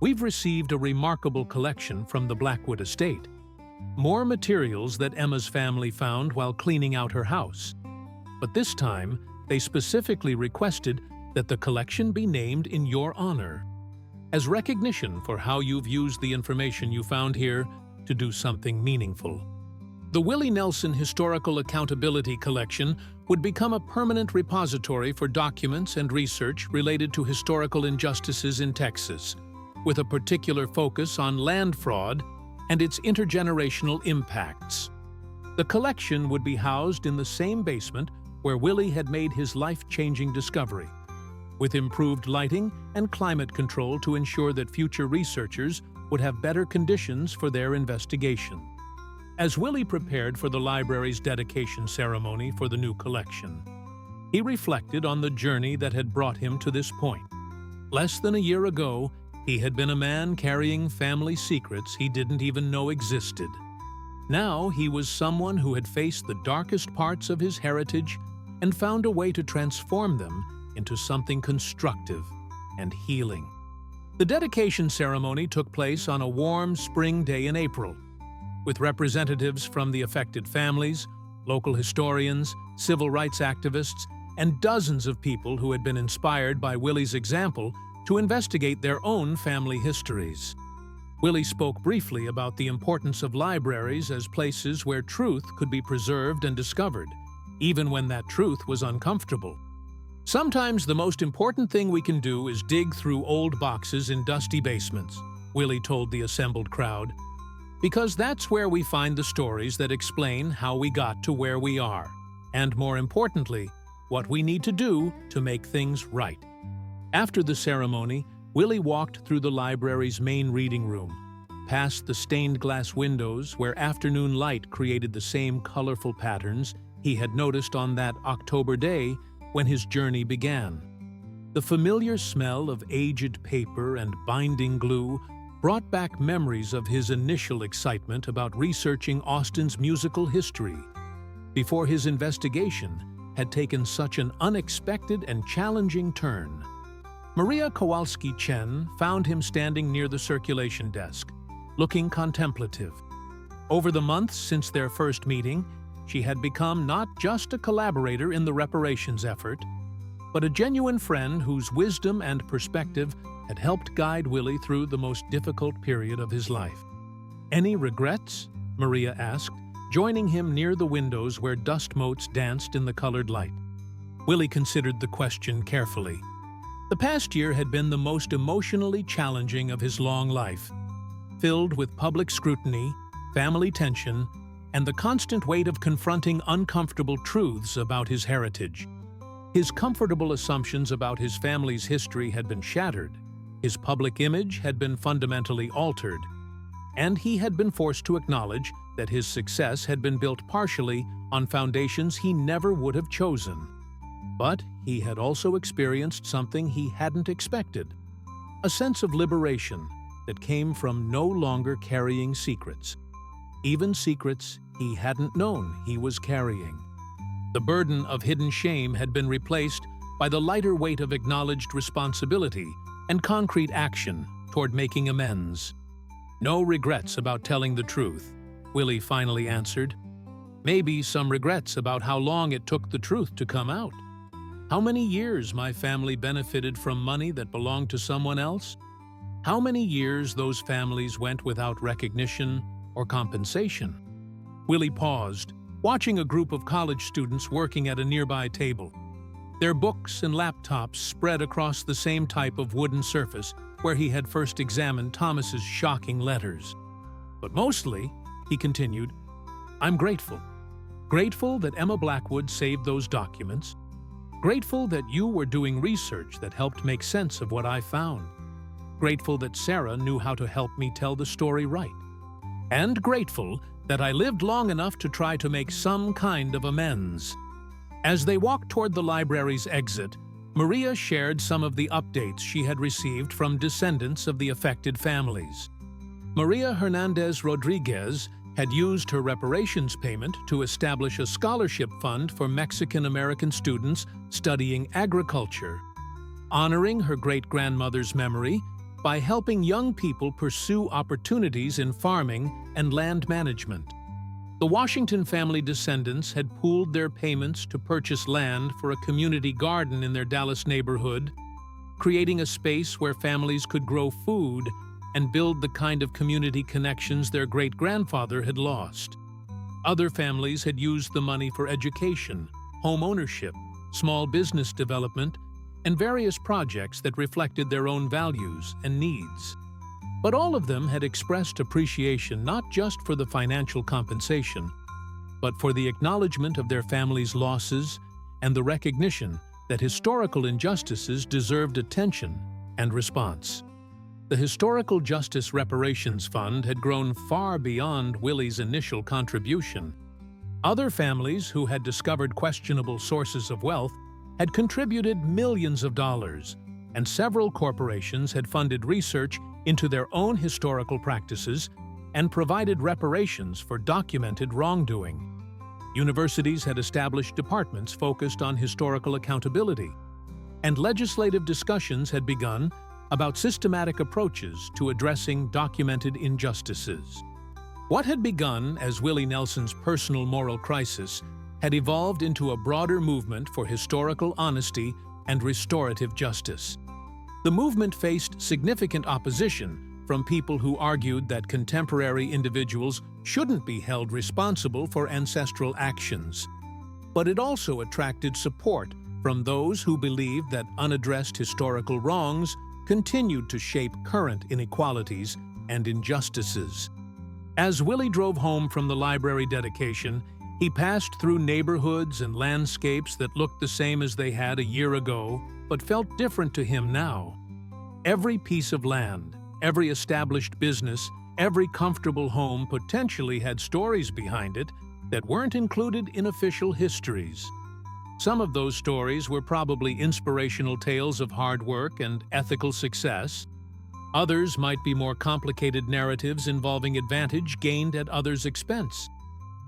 "we've received a remarkable collection from the Blackwood estate. More materials that Emma's family found while cleaning out her house. But this time, they specifically requested that the collection be named in your honor, as recognition for how you've used the information you found here to do something meaningful." The Willie Nelson Historical Accountability Collection would become a permanent repository for documents and research related to historical injustices in Texas, with a particular focus on land fraud and its intergenerational impacts. The collection would be housed in the same basement where Willie had made his life-changing discovery, with improved lighting and climate control to ensure that future researchers would have better conditions for their investigation. As Willie prepared for the library's dedication ceremony for the new collection, he reflected on the journey that had brought him to this point. Less than a year ago, he had been a man carrying family secrets he didn't even know existed. Now he was someone who had faced the darkest parts of his heritage and found a way to transform them into something constructive and healing. The dedication ceremony took place on a warm spring day in April, with representatives from the affected families, local historians, civil rights activists, and dozens of people who had been inspired by Willie's example to investigate their own family histories. Willie spoke briefly about the importance of libraries as places where truth could be preserved and discovered, even when that truth was uncomfortable. Sometimes the most important thing we can do is dig through old boxes in dusty basements, Willie told the assembled crowd, because that's where we find the stories that explain how we got to where we are, and more importantly, what we need to do to make things right. After the ceremony, Willie walked through the library's main reading room, past the stained glass windows where afternoon light created the same colorful patterns he had noticed on that October day when his journey began. The familiar smell of aged paper and binding glue brought back memories of his initial excitement about researching Austin's musical history, before his investigation had taken such an unexpected and challenging turn. Maria Kowalski-Chen found him standing near the circulation desk, looking contemplative. Over the months since their first meeting, she had become not just a collaborator in the reparations effort, but a genuine friend whose wisdom and perspective had helped guide Willie through the most difficult period of his life. "Any regrets?" Maria asked, joining him near the windows where dust motes danced in the colored light. Willie considered the question carefully. The past year had been the most emotionally challenging of his long life, filled with public scrutiny, family tension, and the constant weight of confronting uncomfortable truths about his heritage. His comfortable assumptions about his family's history had been shattered, his public image had been fundamentally altered, and he had been forced to acknowledge that his success had been built partially on foundations he never would have chosen. But he had also experienced something he hadn't expected, a sense of liberation that came from no longer carrying secrets, even secrets he hadn't known he was carrying. The burden of hidden shame had been replaced by the lighter weight of acknowledged responsibility and concrete action toward making amends. "No regrets about telling the truth," Willie finally answered. "Maybe some regrets about how long it took the truth to come out. How many years my family benefited from money that belonged to someone else? How many years those families went without recognition or compensation?" Willie paused, watching a group of college students working at a nearby table. Their books and laptops spread across the same type of wooden surface where he had first examined Thomas's shocking letters. "But mostly," he continued, "I'm grateful. Grateful that Emma Blackwood saved those documents. Grateful that you were doing research that helped make sense of what I found. Grateful that Sarah knew how to help me tell the story right. And grateful that I lived long enough to try to make some kind of amends." As they walked toward the library's exit, Maria shared some of the updates she had received from descendants of the affected families. Maria Hernandez Rodriguez had used her reparations payment to establish a scholarship fund for Mexican-American students studying agriculture, honoring her great-grandmother's memory by helping young people pursue opportunities in farming and land management. The Washington family descendants had pooled their payments to purchase land for a community garden in their Dallas neighborhood, creating a space where families could grow food and build the kind of community connections their great-grandfather had lost. Other families had used the money for education, home ownership, small business development, and various projects that reflected their own values and needs. But all of them had expressed appreciation not just for the financial compensation, but for the acknowledgement of their family's losses and the recognition that historical injustices deserved attention and response. The Historical Justice Reparations Fund had grown far beyond Willie's initial contribution. Other families who had discovered questionable sources of wealth had contributed millions of dollars, and several corporations had funded research into their own historical practices and provided reparations for documented wrongdoing. Universities had established departments focused on historical accountability, and legislative discussions had begun about systematic approaches to addressing documented injustices. What had begun as Willie Nelson's personal moral crisis had evolved into a broader movement for historical honesty and restorative justice. The movement faced significant opposition from people who argued that contemporary individuals shouldn't be held responsible for ancestral actions. But it also attracted support from those who believed that unaddressed historical wrongs continued to shape current inequalities and injustices. As Willie drove home from the library dedication, he passed through neighborhoods and landscapes that looked the same as they had a year ago, but felt different to him now. Every piece of land, every established business, every comfortable home potentially had stories behind it that weren't included in official histories. Some of those stories were probably inspirational tales of hard work and ethical success. Others might be more complicated narratives involving advantage gained at others' expense.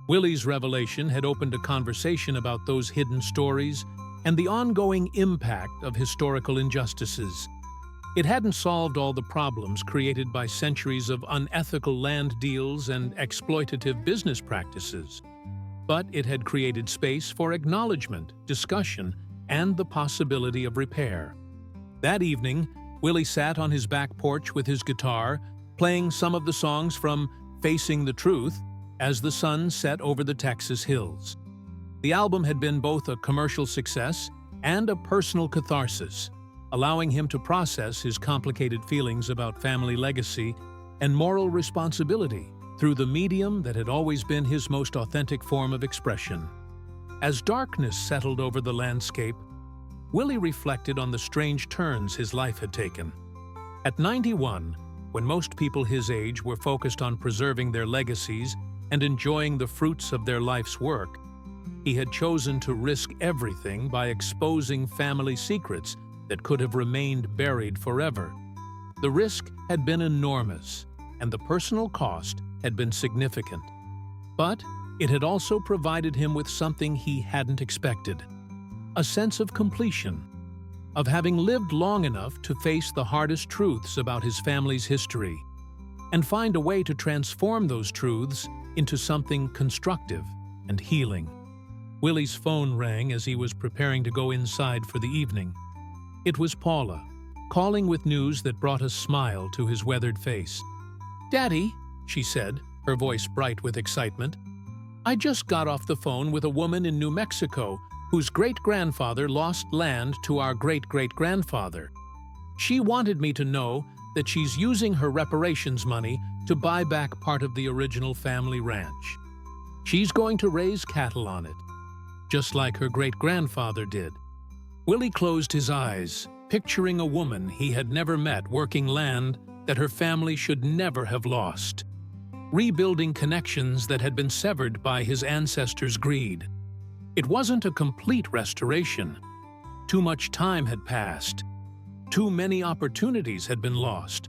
Willie's revelation had opened a conversation about those hidden stories and the ongoing impact of historical injustices. It hadn't solved all the problems created by centuries of unethical land deals and exploitative business practices, but it had created space for acknowledgement, discussion, and the possibility of repair. That evening, Willie sat on his back porch with his guitar, playing some of the songs from Facing the Truth as the sun set over the Texas hills. The album had been both a commercial success and a personal catharsis, allowing him to process his complicated feelings about family legacy and moral responsibility through the medium that had always been his most authentic form of expression. As darkness settled over the landscape, Willie reflected on the strange turns his life had taken. At 91, when most people his age were focused on preserving their legacies and enjoying the fruits of their life's work, he had chosen to risk everything by exposing family secrets that could have remained buried forever. The risk had been enormous, and the personal cost had been significant. But it had also provided him with something he hadn't expected: a sense of completion, of having lived long enough to face the hardest truths about his family's history, and find a way to transform those truths into something constructive and healing. Willie's phone rang as he was preparing to go inside for the evening. It was Paula, calling with news that brought a smile to his weathered face. "Daddy," she said, her voice bright with excitement, "I just got off the phone with a woman in New Mexico whose great-grandfather lost land to our great-great-grandfather. She wanted me to know that she's using her reparations money to buy back part of the original family ranch. She's going to raise cattle on it, just like her great-grandfather did." Willie closed his eyes, picturing a woman he had never met working land that her family should never have lost, rebuilding connections that had been severed by his ancestors' greed. It wasn't a complete restoration. Too much time had passed. Too many opportunities had been lost.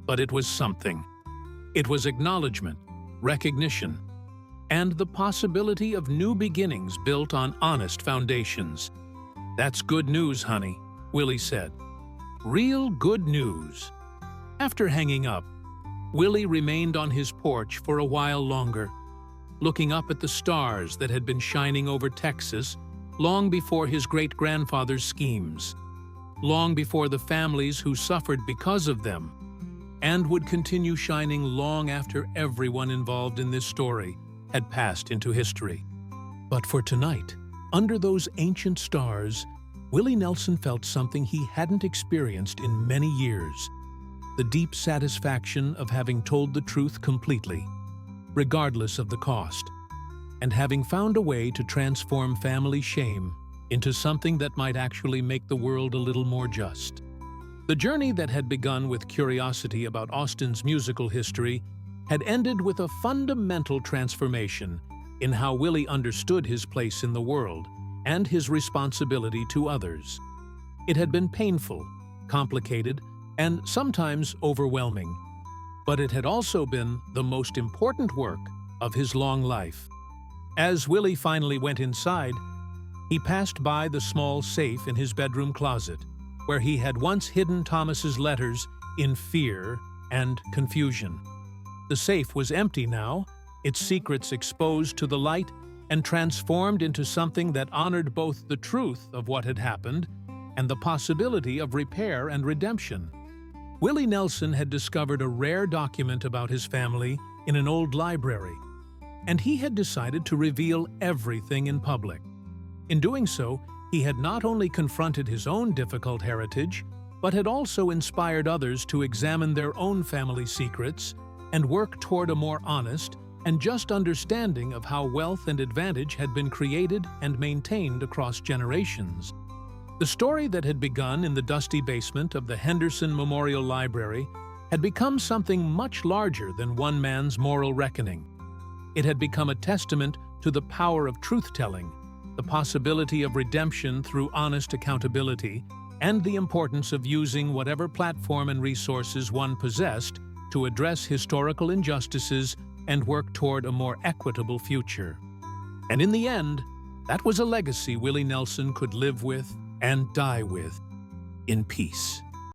But it was something. It was acknowledgement, recognition, and the possibility of new beginnings built on honest foundations. "That's good news, honey," Willie said. "Real good news." After hanging up, Willie remained on his porch for a while longer, looking up at the stars that had been shining over Texas long before his great-grandfather's schemes, long before the families who suffered because of them, and would continue shining long after everyone involved in this story had passed into history. But for tonight, under those ancient stars, Willie Nelson felt something he hadn't experienced in many years: the deep satisfaction of having told the truth completely, regardless of the cost, and having found a way to transform family shame into something that might actually make the world a little more just. The journey that had begun with curiosity about Austin's musical history had ended with a fundamental transformation in how Willie understood his place in the world and his responsibility to others. It had been painful, complicated, and sometimes overwhelming, but it had also been the most important work of his long life. As Willie finally went inside, he passed by the small safe in his bedroom closet, where he had once hidden Thomas's letters in fear and confusion. The safe was empty now, its secrets exposed to the light and transformed into something that honored both the truth of what had happened and the possibility of repair and redemption. Willie Nelson had discovered a rare document about his family in an old library, and he had decided to reveal everything in public. In doing so, he had not only confronted his own difficult heritage, but had also inspired others to examine their own family secrets and work toward a more honest and just understanding of how wealth and advantage had been created and maintained across generations. The story that had begun in the dusty basement of the Henderson Memorial Library had become something much larger than one man's moral reckoning. It had become a testament to the power of truth-telling, the possibility of redemption through honest accountability, and the importance of using whatever platform and resources one possessed to address historical injustices and work toward a more equitable future. And in the end, that was a legacy Willie Nelson could live with and die with in peace.